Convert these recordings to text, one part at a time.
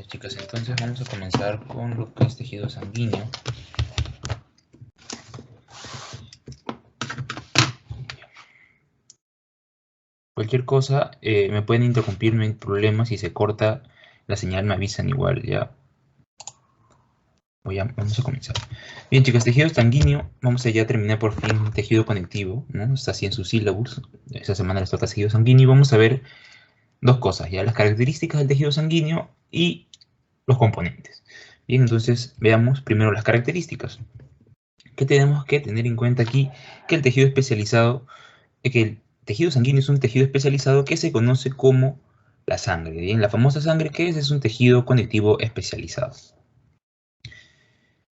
chicas, entonces vamos a comenzar con lo que es tejido sanguíneo. Cualquier cosa me pueden interrumpir, no hay problema. Si se corta la señal me avisan igual, ya. Vamos a comenzar. Bien, chicas, tejido sanguíneo. Vamos a ya terminar por fin tejido conectivo, ¿no? Está así en sus sílabus. Esta semana les toca tejido sanguíneo y vamos a ver dos cosas, ya, las características del tejido sanguíneo y los componentes. Bien, entonces veamos primero las características. ¿Qué tenemos que tener en cuenta aquí? Que el tejido especializado, que el tejido sanguíneo es un tejido especializado que se conoce como la sangre. Bien, la famosa sangre, ¿qué es? Es un tejido conectivo especializado.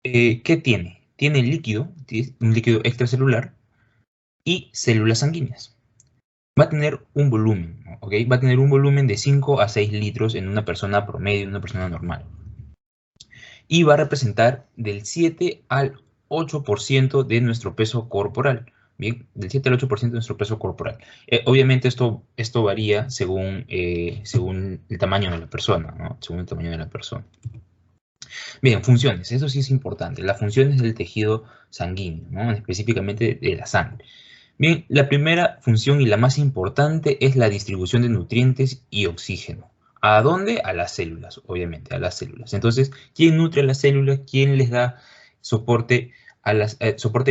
¿Qué tiene? Tiene líquido, un líquido extracelular y células sanguíneas. Va a tener un volumen, ¿ok? Va a tener un volumen de 5 a 6 litros en una persona promedio, en una persona normal. Y va a representar del 7 al 8% de nuestro peso corporal. Bien, del 7 al 8% de nuestro peso corporal. Obviamente esto varía según el tamaño de la persona, ¿no? Según el tamaño de la persona. Bien, funciones. Eso sí es importante. Las funciones del tejido sanguíneo, ¿no? Específicamente de la sangre. Bien, la primera función y la más importante es la distribución de nutrientes y oxígeno. ¿A dónde? A las células, obviamente, a las células. Entonces, ¿quién nutre a las células? ¿Quién les da soporte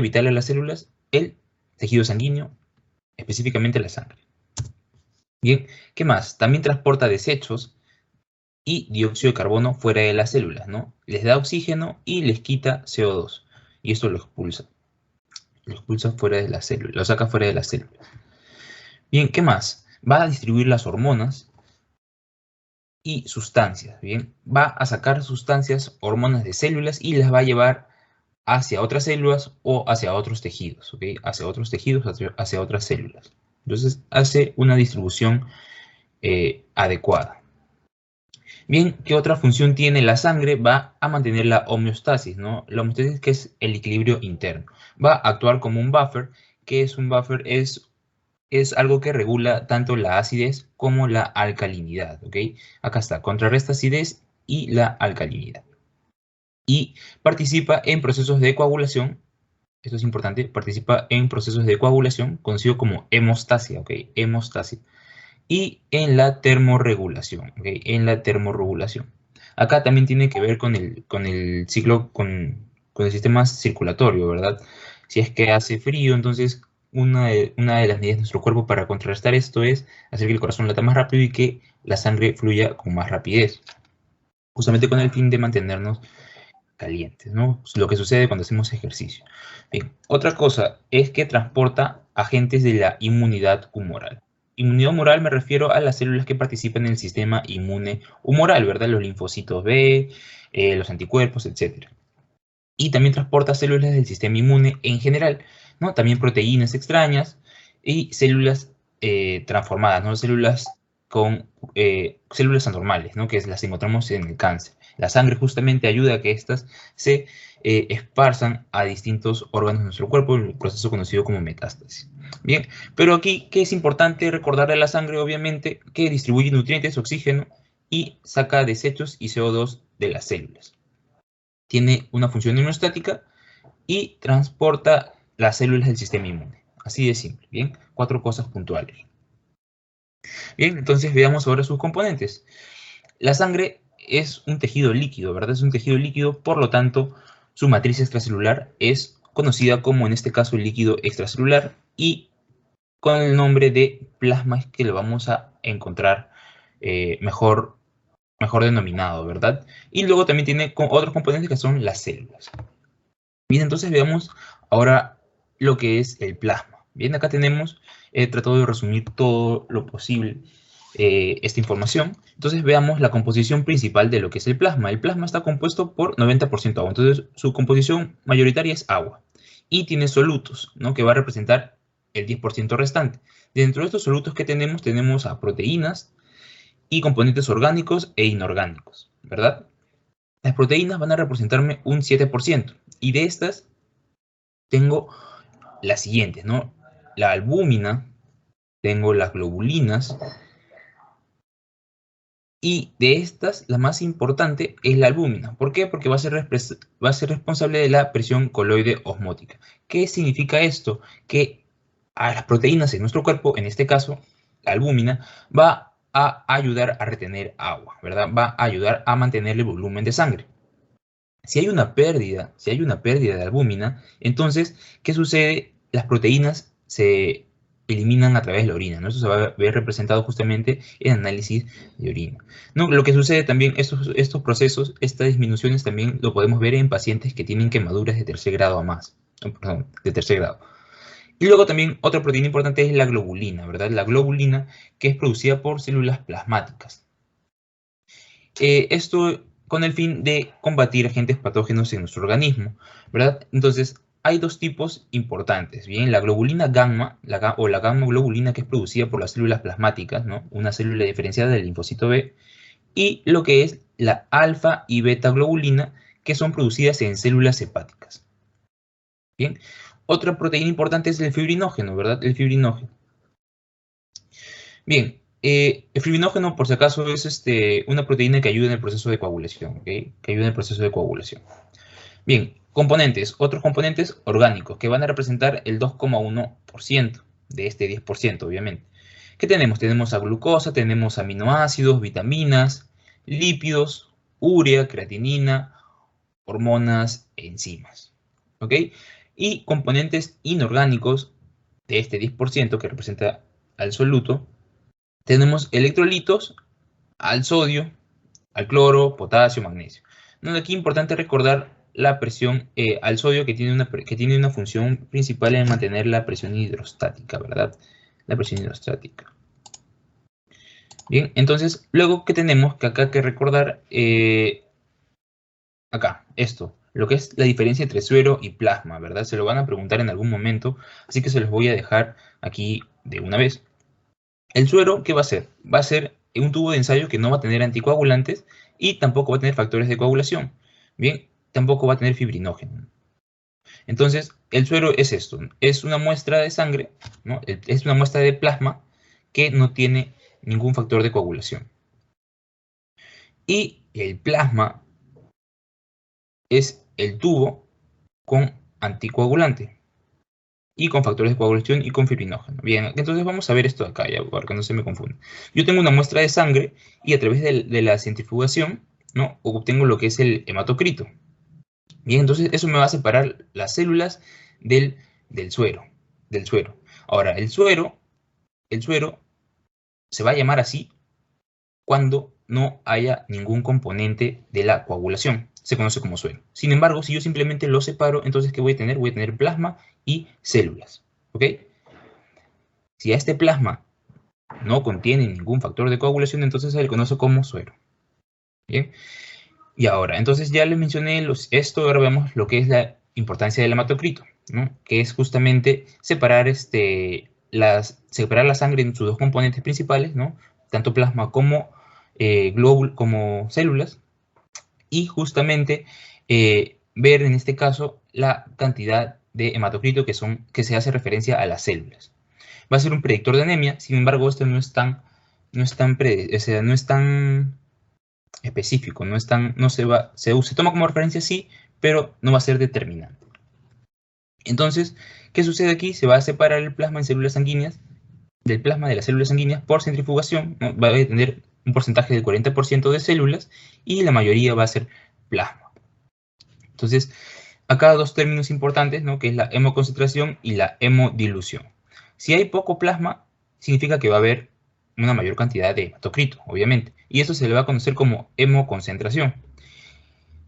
vital a las células? El tejido sanguíneo, específicamente la sangre. Bien, ¿qué más? También transporta desechos y dióxido de carbono fuera de las células, ¿no? Les da oxígeno y les quita CO2. Y esto lo expulsa. Lo expulsa fuera de las células, lo saca fuera de las células. Bien, ¿qué más? Va a distribuir las hormonas y sustancias, ¿bien? Va a sacar sustancias, hormonas de células y las va a llevar hacia otras células o hacia otros tejidos, ¿ok? Hacia otros tejidos, hacia otras células. Entonces, hace una distribución adecuada. Bien, ¿qué otra función tiene la sangre? Va a mantener la homeostasis, ¿no? La homeostasis, que es el equilibrio interno. Va a actuar como un buffer. ¿Qué es un buffer? Es algo que regula tanto la acidez como la alcalinidad, ¿ok? Acá está, contrarresta acidez y la alcalinidad. Y participa en procesos de coagulación, esto es importante, participa en procesos de coagulación, conocido como hemostasia, ¿ok? Hemostasia. Y en la termorregulación, ¿ok? En la termorregulación. Acá también tiene que ver con el ciclo, con el sistema circulatorio, ¿verdad? Si es que hace frío, entonces una de las medidas de nuestro cuerpo para contrarrestar esto es hacer que el corazón lata más rápido y que la sangre fluya con más rapidez, justamente con el fin de mantenernos calientes, ¿no? Lo que sucede cuando hacemos ejercicio. Bien, otra cosa es que transporta agentes de la inmunidad humoral. Inmunidad humoral me refiero a las células que participan en el sistema inmune humoral, ¿verdad? Los linfocitos B, los anticuerpos, etc. Y también transporta células del sistema inmune en general, ¿no? También proteínas extrañas y células transformadas, ¿no? Células anormales, ¿no? Que las encontramos en el cáncer. La sangre justamente ayuda a que éstas se esparzan a distintos órganos de nuestro cuerpo, el proceso conocido como metástasis. Bien, pero aquí, ¿qué es importante recordarle a la sangre? Obviamente, que distribuye nutrientes, oxígeno y saca desechos y CO2 de las células. Tiene una función homeostática y transporta las células del sistema inmune. Así de simple, ¿bien? 4 cosas puntuales. Bien, entonces veamos ahora sus componentes. La sangre es un tejido líquido, ¿verdad? Es un tejido líquido, por lo tanto, su matriz extracelular es conocida como, en este caso, líquido extracelular y con el nombre de plasma que lo vamos a encontrar mejor denominado, ¿verdad? Y luego también tiene otros componentes que son las células. Bien, entonces veamos ahora lo que es el plasma. Bien, acá tenemos, he tratado de resumir todo lo posible esta información. Entonces veamos la composición principal de lo que es el plasma. El plasma está compuesto por 90% agua, entonces su composición mayoritaria es agua. Y tiene solutos, ¿no? Que va a representar el 10% restante. Dentro de estos solutos que tenemos a proteínas y componentes orgánicos e inorgánicos, ¿verdad? Las proteínas van a representarme un 7%. Y de estas tengo las siguientes, ¿no? La albúmina, tengo las globulinas, Y de estas, la más importante es la albúmina. ¿Por qué? Porque va a ser responsable de la presión coloide osmótica. ¿Qué significa esto? Que a las proteínas en nuestro cuerpo, en este caso, la albúmina, va a ayudar a retener agua, ¿verdad? Va a ayudar a mantener el volumen de sangre. Si hay una pérdida de albúmina, entonces, ¿qué sucede? Las proteínas se eliminan a través de la orina, ¿no? Eso se va a ver representado justamente en análisis de orina. ¿No? Lo que sucede también, estos procesos, estas disminuciones también lo podemos ver en pacientes que tienen quemaduras de tercer grado a más, perdón, de tercer grado. Y luego también otra proteína importante es la globulina, ¿verdad? La globulina que es producida por células plasmáticas. Esto con el fin de combatir agentes patógenos en nuestro organismo, ¿verdad? Entonces, hay dos tipos importantes, ¿bien? La globulina gamma, o la gamma globulina que es producida por las células plasmáticas, ¿no? Una célula diferenciada del linfocito B, y lo que es la alfa y beta globulina, que son producidas en células hepáticas. Bien, otra proteína importante es el fibrinógeno, ¿verdad? El fibrinógeno. Bien, el fibrinógeno, por si acaso, es una proteína que ayuda en el proceso de coagulación, ¿ok? Que ayuda en el proceso de coagulación. Bien, componentes, otros componentes orgánicos que van a representar el 2,1% de este 10%, obviamente. ¿Qué tenemos? Tenemos a glucosa, tenemos aminoácidos, vitaminas, lípidos, urea, creatinina, hormonas, enzimas, ¿ok? Y componentes inorgánicos de este 10% que representa al soluto, tenemos electrolitos al sodio, al cloro, potasio, magnesio. No, aquí es importante recordar la presión al sodio que tiene una función principal en mantener la presión hidrostática, ¿verdad? La presión hidrostática. Bien, entonces, luego que tenemos que acá que recordar, acá, esto, lo que es la diferencia entre suero y plasma, ¿verdad? Se lo van a preguntar en algún momento, así que se los voy a dejar aquí de una vez. El suero, ¿qué va a ser? Va a ser un tubo de ensayo que no va a tener anticoagulantes y tampoco va a tener factores de coagulación. Bien, tampoco va a tener fibrinógeno. Entonces, el suero es esto, es una muestra de sangre, ¿no? Es una muestra de plasma que no tiene ningún factor de coagulación. Y el plasma es el tubo con anticoagulante y con factores de coagulación y con fibrinógeno. Bien, entonces vamos a ver esto de acá, ya, para que no se me confunda. Yo tengo una muestra de sangre y a través de la centrifugación, ¿no? Obtengo lo que es el hematocrito. Bien, entonces eso me va a separar las células del suero. Ahora, el suero se va a llamar así cuando no haya ningún componente de la coagulación. Se conoce como suero. Sin embargo, si yo simplemente lo separo, entonces ¿qué voy a tener? Voy a tener plasma y células. ¿Ok? Si a este plasma no contiene ningún factor de coagulación, entonces se le conoce como suero. Bien. Y ahora, entonces ya les mencioné esto, ahora vemos lo que es la importancia del hematocrito, ¿no? Que es justamente separar, separar la sangre en sus dos componentes principales, ¿no? Tanto plasma como como células, y justamente ver en este caso la cantidad de hematocrito que se hace referencia a las células. Va a ser un predictor de anemia, sin embargo, esto no es tan específico, se toma como referencia sí, pero no va a ser determinante. Entonces, ¿qué sucede aquí? Se va a separar el plasma en células sanguíneas del plasma de las células sanguíneas por centrifugación, ¿no? Va a tener un porcentaje del 40% de células y la mayoría va a ser plasma. Entonces, acá dos términos importantes, ¿no? Que es la hemoconcentración y la hemodilución. Si hay poco plasma, significa que va a haber una mayor cantidad de hematocrito, obviamente, y eso se le va a conocer como hemoconcentración.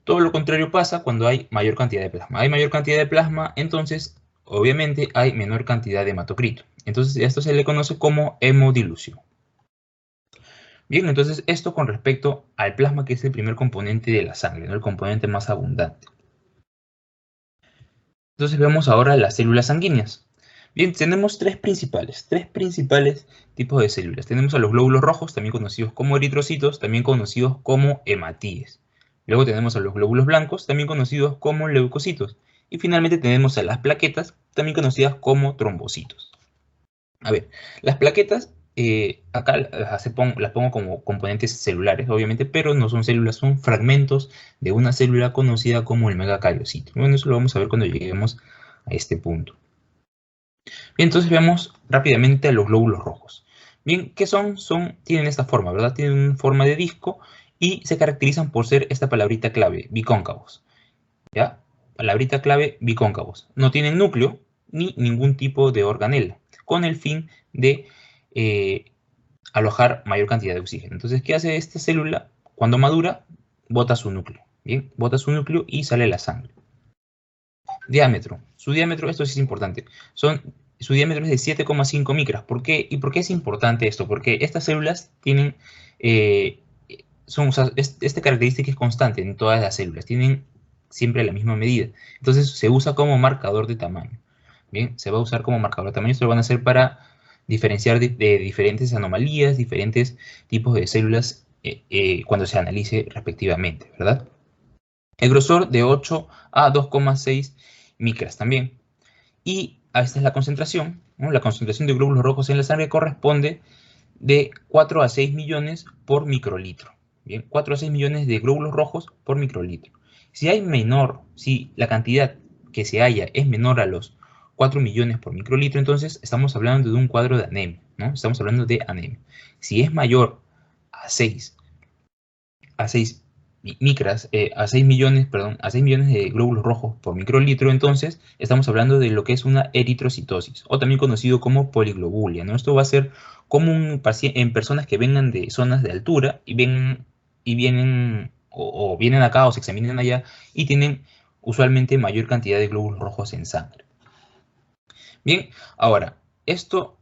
Todo lo contrario pasa cuando hay mayor cantidad de plasma. Hay mayor cantidad de plasma, entonces, obviamente, hay menor cantidad de hematocrito. Entonces, esto se le conoce como hemodilución. Bien, entonces, esto con respecto al plasma, que es el primer componente de la sangre, ¿no? El componente más abundante. Entonces, vemos ahora las células sanguíneas. Bien, tenemos tres principales tipos de células. Tenemos a los glóbulos rojos, también conocidos como eritrocitos, también conocidos como hematíes. Luego tenemos a los glóbulos blancos, también conocidos como leucocitos. Y finalmente tenemos a las plaquetas, también conocidas como trombocitos. A ver, las plaquetas acá las pongo como componentes celulares, obviamente, pero no son células, son fragmentos de una célula conocida como el megacariocito. Bueno, eso lo vamos a ver cuando lleguemos a este punto. Bien, entonces veamos rápidamente a los glóbulos rojos. Bien, ¿qué son? Tienen esta forma, ¿verdad? Tienen forma de disco y se caracterizan por ser esta palabrita clave, bicóncavos. ¿Ya? Palabrita clave, bicóncavos. No tienen núcleo ni ningún tipo de organela, con el fin de alojar mayor cantidad de oxígeno. Entonces, ¿qué hace esta célula? Cuando madura, bota su núcleo. Bien, bota su núcleo y sale la sangre. Diámetro. Su diámetro, esto sí es importante. Su diámetro es de 7,5 micras. ¿Por qué? ¿Y por qué es importante esto? Porque estas células tienen, esta característica es constante en todas las células. Tienen siempre la misma medida. Entonces se usa como marcador de tamaño. Bien, se va a usar como marcador de tamaño. Esto lo van a hacer para diferenciar de diferentes anomalías, diferentes tipos de células cuando se analice respectivamente, ¿verdad? El grosor de 8 a 2,6 micras también. Y esta es la concentración, ¿no? La concentración de glóbulos rojos en la sangre corresponde de 4 a 6 millones por microlitro. Bien, 4 a 6 millones de glóbulos rojos por microlitro. Si la cantidad que se halla es menor a los 4 millones por microlitro, entonces estamos hablando de un cuadro de anemia, ¿no? Estamos hablando de anemia. Si es mayor a 6 micras, a 6 millones, perdón, a 6 millones de glóbulos rojos por microlitro, entonces estamos hablando de lo que es una eritrocitosis, o también conocido como poliglobulia, ¿no? Esto va a ser común en personas que vengan de zonas de altura y vienen o vienen acá o se examinan allá y tienen usualmente mayor cantidad de glóbulos rojos en sangre. Bien, ahora, esto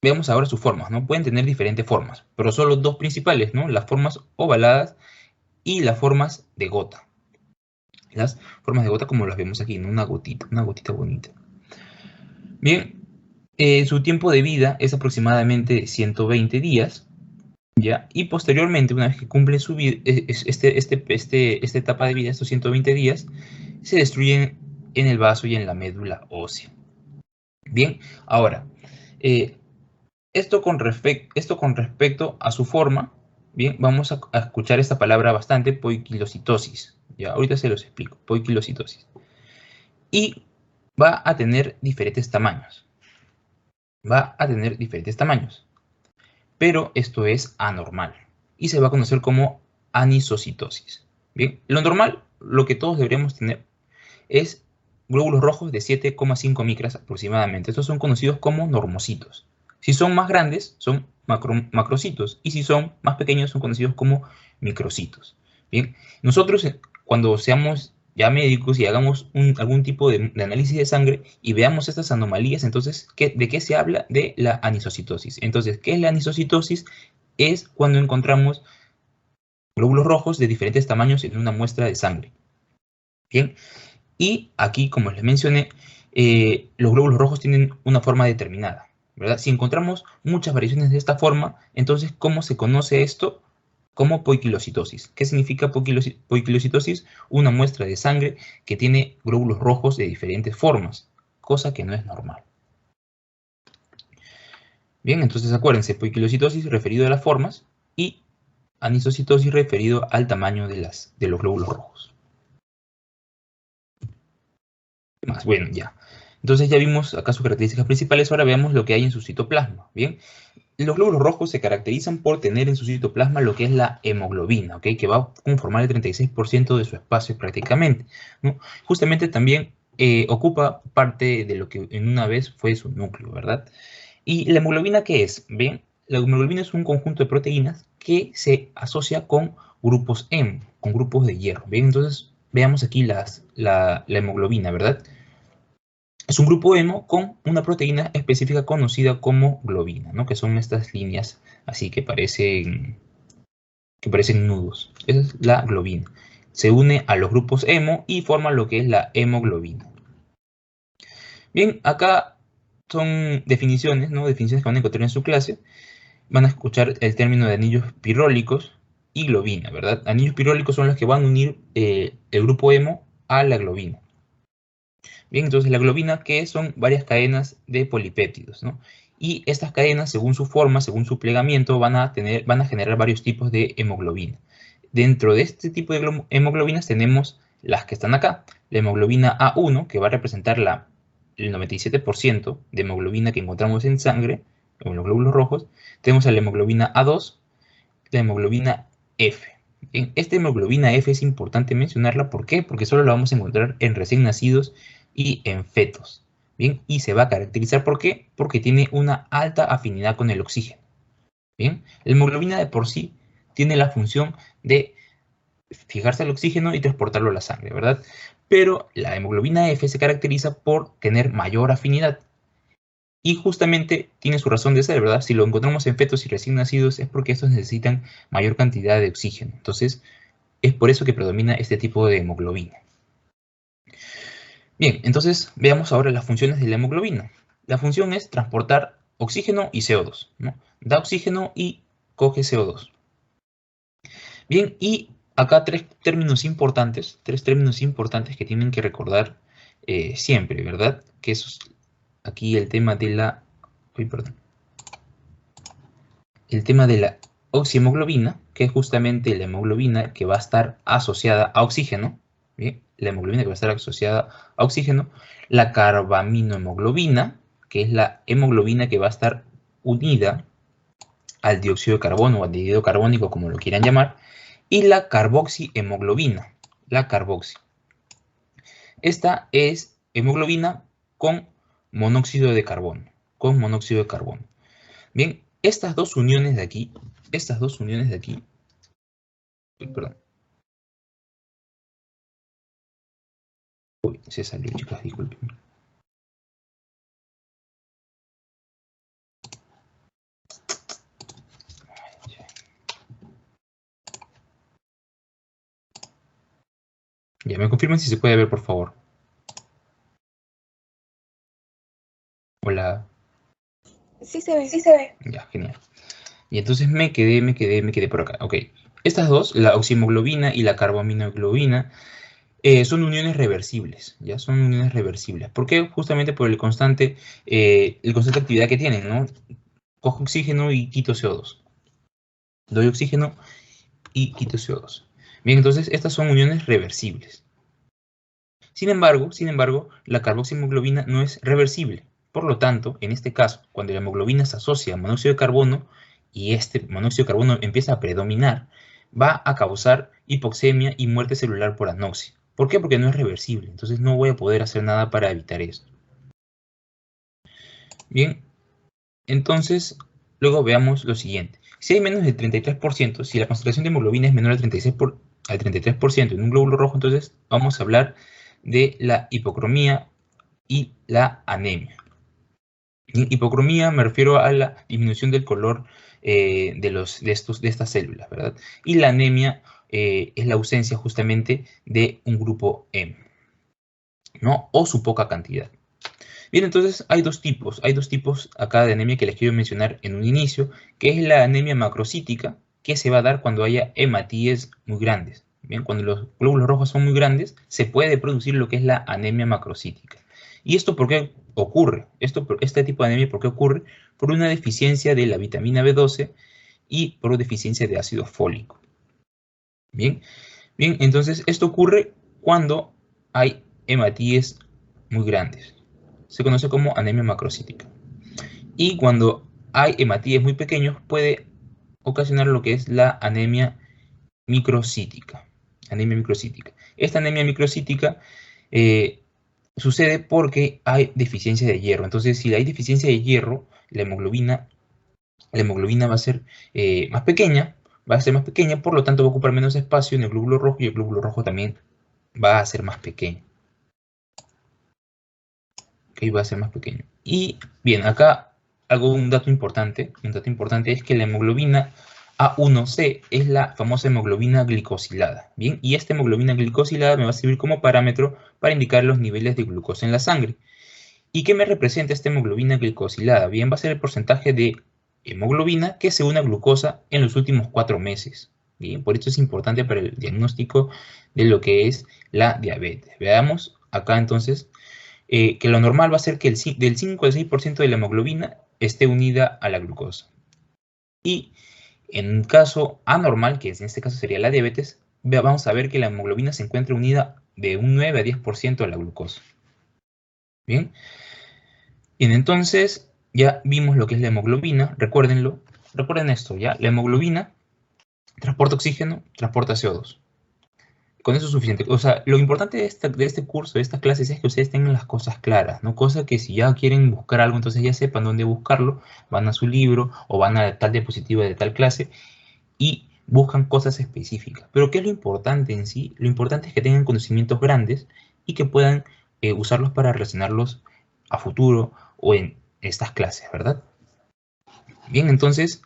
veamos ahora sus formas, ¿no? Pueden tener diferentes formas, pero solo dos principales, ¿no? Las formas ovaladas y las formas de gota. Las formas de gota como las vemos aquí, ¿no? Una gotita bonita. Bien, su tiempo de vida es aproximadamente de 120 días, ¿ya? Y posteriormente, una vez que cumple su vida, esta etapa de vida, estos 120 días, se destruyen en el vaso y en la médula ósea. Bien, ahora, esto con respecto a su forma, bien, vamos a escuchar esta palabra bastante, poiquilocitosis. Ya, ahorita se los explico, poiquilocitosis. Y va a tener diferentes tamaños. Pero esto es anormal y se va a conocer como anisocitosis. Bien, lo normal, lo que todos deberíamos tener es glóbulos rojos de 7,5 micras aproximadamente. Estos son conocidos como normocitos. Si son más grandes, son macrocitos. Y si son más pequeños, son conocidos como microcitos. Bien, nosotros cuando seamos ya médicos y hagamos algún tipo de análisis de sangre y veamos estas anomalías, entonces, ¿de qué se habla? De la anisocitosis. Entonces, ¿qué es la anisocitosis? Es cuando encontramos glóbulos rojos de diferentes tamaños en una muestra de sangre. Bien, y aquí, como les mencioné, los glóbulos rojos tienen una forma determinada, ¿verdad? Si encontramos muchas variaciones de esta forma, entonces, ¿cómo se conoce esto? Como poiquilocitosis. ¿Qué significa poiquilocitosis? Una muestra de sangre que tiene glóbulos rojos de diferentes formas, cosa que no es normal. Bien, entonces acuérdense, poiquilocitosis referido a las formas y anisocitosis referido al tamaño de los glóbulos rojos. Bueno, ya. Entonces ya vimos acá sus características principales, ahora veamos lo que hay en su citoplasma, ¿bien? Los glóbulos rojos se caracterizan por tener en su citoplasma lo que es la hemoglobina, ¿ok? Que va a conformar el 36% de su espacio prácticamente, ¿no? Justamente también ocupa parte de lo que en una vez fue su núcleo, ¿verdad? ¿Y la hemoglobina qué es? Bien, la hemoglobina es un conjunto de proteínas que se asocia con grupos hemo, con grupos de hierro, ¿bien? Entonces veamos aquí la hemoglobina, ¿verdad? Es un grupo hemo con una proteína específica conocida como globina, ¿no? Que son estas líneas así que parecen nudos. Esa es la globina. Se une a los grupos hemo y forma lo que es la hemoglobina. Bien, acá son definiciones, ¿no? Definiciones que van a encontrar en su clase. Van a escuchar el término de anillos pirólicos y globina, ¿verdad? Anillos pirólicos son los que van a unir el grupo hemo a la globina. Bien, entonces la globina, que son varias cadenas de polipéptidos, ¿no? Y estas cadenas, según su forma, según su plegamiento, van a generar varios tipos de hemoglobina. Dentro de este tipo de hemoglobinas tenemos las que están acá. La hemoglobina A1, que va a representar el 97% de hemoglobina que encontramos en sangre, en los glóbulos rojos. Tenemos a la hemoglobina A2, la hemoglobina F. Bien, esta hemoglobina F es importante mencionarla. ¿Por qué? Porque solo la vamos a encontrar en recién nacidos y en fetos. Bien, y se va a caracterizar, ¿por qué? Porque tiene una alta afinidad con el oxígeno. Bien, la hemoglobina de por sí tiene la función de fijarse al oxígeno y transportarlo a la sangre, ¿verdad? Pero la hemoglobina F se caracteriza por tener mayor afinidad. Y justamente tiene su razón de ser, ¿verdad? Si lo encontramos en fetos y recién nacidos es porque estos necesitan mayor cantidad de oxígeno. Entonces, es por eso que predomina este tipo de hemoglobina. Bien, entonces veamos ahora las funciones de la hemoglobina. La función es transportar oxígeno y CO2, ¿no? Da oxígeno y coge CO2. Bien, y acá tres términos importantes que tienen que recordar siempre, ¿verdad? Que es aquí el tema de la... Uy, perdón. El tema de la oxihemoglobina, que es justamente la hemoglobina que va a estar asociada a oxígeno, ¿bien? La hemoglobina que va a estar asociada a oxígeno, la carbaminohemoglobina, que es la hemoglobina que va a estar unida al dióxido de carbono o al anhídrido carbónico, como lo quieran llamar, y la carboxihemoglobina, la carboxi. Esta es hemoglobina con monóxido de carbono, Bien, estas dos uniones de aquí, perdón. Uy, se salió, chicas, disculpen. Ya, me confirman si se puede ver, por favor. Hola. Sí se ve. Sí se ve. Ya, genial. Y entonces me quedé por acá. Ok. Estas dos, la oxihemoglobina y la carbaminohemoglobina, son uniones reversibles, ¿ya? Son uniones reversibles. ¿Por qué? Justamente por el constante actividad que tienen, ¿no? Cojo oxígeno y quito CO2. Doy oxígeno y quito CO2. Bien, entonces estas son uniones reversibles. Sin embargo, la carboxihemoglobina no es reversible. Por lo tanto, en este caso, cuando la hemoglobina se asocia a monóxido de carbono y este monóxido de carbono empieza a predominar, va a causar hipoxemia y muerte celular por anoxia. ¿Por qué? Porque no es reversible. Entonces no voy a poder hacer nada para evitar esto. Bien, entonces luego veamos lo siguiente. Si hay menos del 33%, si la concentración de hemoglobina es menor al 33% en un glóbulo rojo, entonces vamos a hablar de la hipocromía y la anemia. En hipocromía me refiero a la disminución del color de estas células, ¿verdad? Y la anemia es la ausencia justamente de un grupo M, ¿no? O su poca cantidad. Bien, entonces hay dos tipos acá de anemia que les quiero mencionar en un inicio, que es la anemia macrocítica, que se va a dar cuando haya hematíes muy grandes. Bien, cuando los glóbulos rojos son muy grandes, se puede producir lo que es la anemia macrocítica. ¿Y esto por qué ocurre? Este tipo de anemia, ¿por qué ocurre? Por una deficiencia de la vitamina B12 y por deficiencia de ácido fólico. Bien, entonces esto ocurre cuando hay hematíes muy grandes. Se conoce como anemia macrocítica. Y cuando hay hematíes muy pequeños, puede ocasionar lo que es la anemia microcítica. Esta anemia microcítica sucede porque hay deficiencia de hierro. Entonces, si hay deficiencia de hierro, la hemoglobina va a ser más pequeña, por lo tanto va a ocupar menos espacio en el glóbulo rojo y el glóbulo rojo también va a ser más pequeño. Va a ser más pequeño. Y bien, acá un dato importante es que la hemoglobina A1C es la famosa hemoglobina glicosilada. Bien, y esta hemoglobina glicosilada me va a servir como parámetro para indicar los niveles de glucosa en la sangre. ¿Y qué me representa esta hemoglobina glicosilada? Bien, va a ser el porcentaje de hemoglobina que se une a glucosa en los últimos 4 meses. Bien, por esto es importante para el diagnóstico de lo que es la diabetes. Veamos acá entonces que lo normal va a ser que del 5 al 6% de la hemoglobina esté unida a la glucosa. Y en un caso anormal, que en este caso sería la diabetes, vamos a ver que la hemoglobina se encuentra unida de un 9 a 10% a la glucosa. Bien. Bien, entonces ya vimos lo que es la hemoglobina, recuérdenlo. Recuerden esto, ¿ya? La hemoglobina transporta oxígeno, transporta CO2. Con eso es suficiente. O sea, lo importante de este curso, de estas clases, es que ustedes tengan las cosas claras, ¿no? Cosa que si ya quieren buscar algo, entonces ya sepan dónde buscarlo, van a su libro o van a tal diapositiva de tal clase y buscan cosas específicas. Pero ¿qué es lo importante en sí? Lo importante es que tengan conocimientos grandes y que puedan usarlos para relacionarlos a futuro o en estas clases, ¿verdad? Bien, entonces,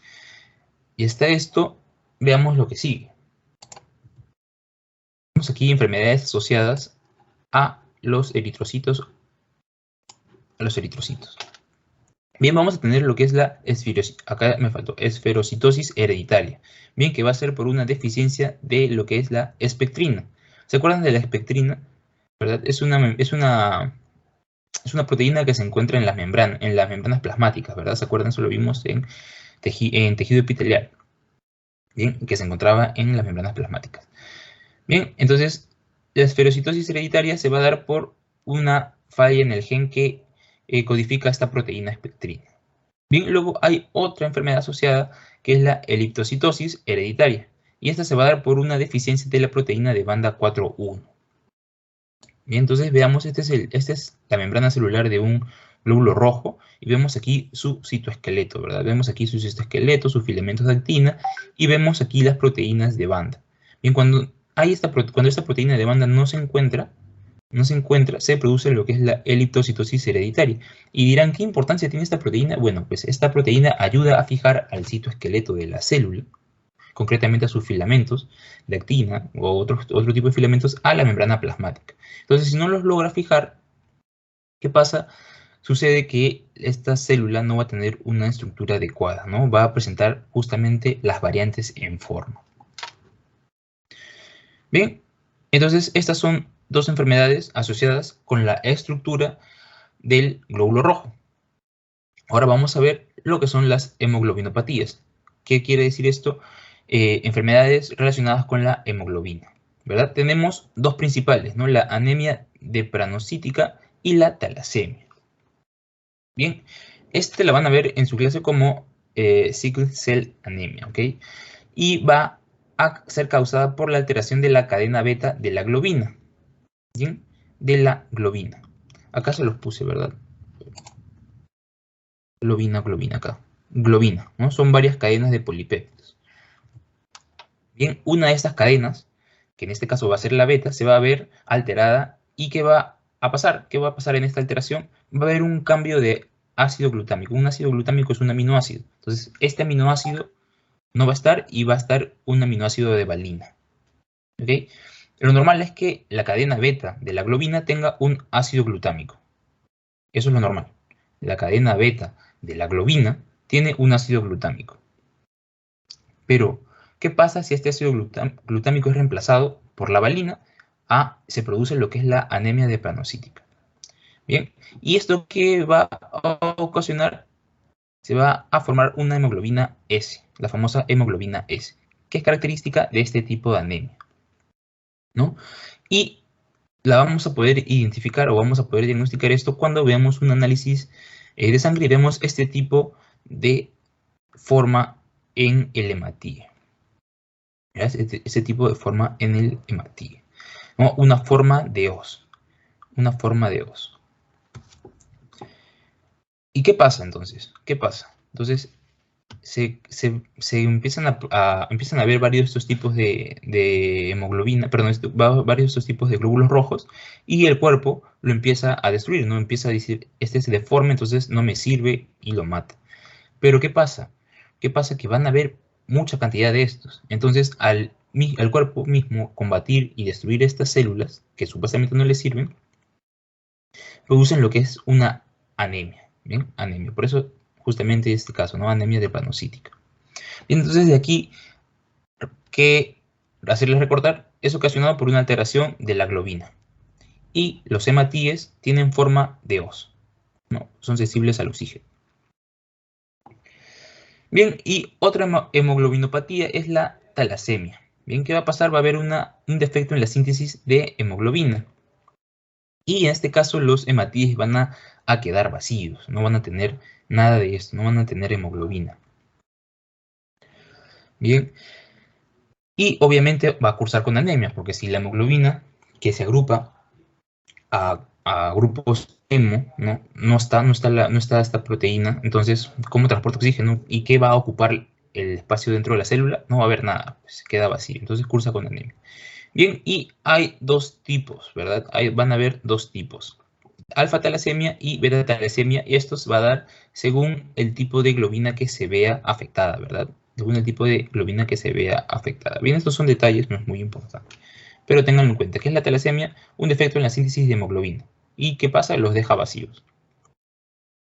ya está esto, veamos lo que sigue. Tenemos aquí enfermedades asociadas a los eritrocitos. Bien, vamos a tener lo que es la esferocitosis hereditaria. Bien, que va a ser por una deficiencia de lo que es la espectrina. ¿Se acuerdan de la espectrina? ¿Verdad? Es una proteína que se encuentra en las membranas plasmáticas, ¿verdad? ¿Se acuerdan? Eso lo vimos en tejido epitelial. Bien, que se encontraba en las membranas plasmáticas. Bien, entonces la esferocitosis hereditaria se va a dar por una falla en el gen que codifica esta proteína espectrina. Bien, luego hay otra enfermedad asociada que es la eliptocitosis hereditaria. Y esta se va a dar por una deficiencia de la proteína de banda 4-1. Bien, entonces veamos, esta es la membrana celular de un glóbulo rojo y vemos aquí su citoesqueleto, ¿verdad? Vemos aquí su citoesqueleto, sus filamentos de actina y vemos aquí las proteínas de banda. Bien, cuando esta proteína de banda no se encuentra, se produce lo que es la eliptocitosis hereditaria. Y dirán, ¿qué importancia tiene esta proteína? Bueno, pues esta proteína ayuda a fijar al citoesqueleto de la célula, concretamente a sus filamentos de actina o otro tipo de filamentos, a la membrana plasmática. Entonces, si no los logra fijar, ¿qué pasa? Sucede que esta célula no va a tener una estructura adecuada, ¿no? Va a presentar justamente las variantes en forma. Bien, entonces estas son dos enfermedades asociadas con la estructura del glóbulo rojo. Ahora vamos a ver lo que son las hemoglobinopatías. ¿Qué quiere decir esto? Enfermedades relacionadas con la hemoglobina, ¿verdad? Tenemos dos principales, ¿no? La anemia depranocítica y la talasemia. Bien, la van a ver en su clase como sickle cell anemia, ¿ok? Y va a ser causada por la alteración de la cadena beta de la globina, ¿bien? De la globina. Acá se los puse, ¿verdad? Globina acá. Globina, ¿no? Son varias cadenas de polipéptidos. Bien, una de estas cadenas, que en este caso va a ser la beta, se va a ver alterada. ¿Y qué va a pasar? ¿Qué va a pasar en esta alteración? Va a haber un cambio de ácido glutámico. Un ácido glutámico es un aminoácido. Entonces, este aminoácido no va a estar y va a estar un aminoácido de valina. ¿Ok? Lo normal es que la cadena beta de la globina tenga un ácido glutámico. Eso es lo normal. La cadena beta de la globina tiene un ácido glutámico. Pero, ¿qué pasa si este ácido glutámico es reemplazado por la valina? Se produce lo que es la anemia depranocítica. Bien, ¿y esto qué va a ocasionar? Se va a formar una hemoglobina S, la famosa hemoglobina S, que es característica de este tipo de anemia, ¿no? Y la vamos a poder identificar o vamos a poder diagnosticar esto cuando veamos un análisis de sangre y vemos este tipo de forma en el hematíe. Ese tipo de forma en el hematíe. ¿No? Una forma de Os. Una forma de Os. ¿Y qué pasa entonces? ¿Qué pasa? Entonces, se empiezan a ver varios de estos tipos de hemoglobina, perdón, varios de estos tipos de glóbulos rojos, y el cuerpo lo empieza a destruir, ¿no? Empieza a decir, este es deforme, entonces no me sirve, y lo mata. Pero ¿qué pasa? ¿Qué pasa? Que van a haber mucha cantidad de estos. Entonces, al cuerpo mismo combatir y destruir estas células, que supuestamente no le sirven, producen lo que es una anemia. ¿Bien? Anemia. Por eso, justamente este caso, ¿no? Anemia deplanocítica. Bien, entonces de aquí, que hacerles recordar, es ocasionado por una alteración de la globina. Y los hematíes tienen forma de Os, ¿no? Son sensibles al oxígeno. Bien, y otra hemoglobinopatía es la talasemia. Bien, ¿qué va a pasar? Va a haber un defecto en la síntesis de hemoglobina. Y en este caso los hematíes van a quedar vacíos, no van a tener nada de esto, no van a tener hemoglobina. Bien, y obviamente va a cursar con anemia, porque si la hemoglobina que se agrupa a grupos hemo, no está esta proteína, entonces, ¿cómo transporta oxígeno? ¿Y qué va a ocupar el espacio dentro de la célula? No va a haber nada, pues, queda vacío, entonces cursa con anemia. Bien, y hay dos tipos, ¿verdad? Van a haber dos tipos. Alfa talasemia y beta talasemia, y estos va a dar según el tipo de globina que se vea afectada, ¿verdad? Según el tipo de globina que se vea afectada. Bien, estos son detalles, no es muy importante. Pero tengan en cuenta que es la talasemia, un defecto en la síntesis de hemoglobina. ¿Y qué pasa? Los deja vacíos.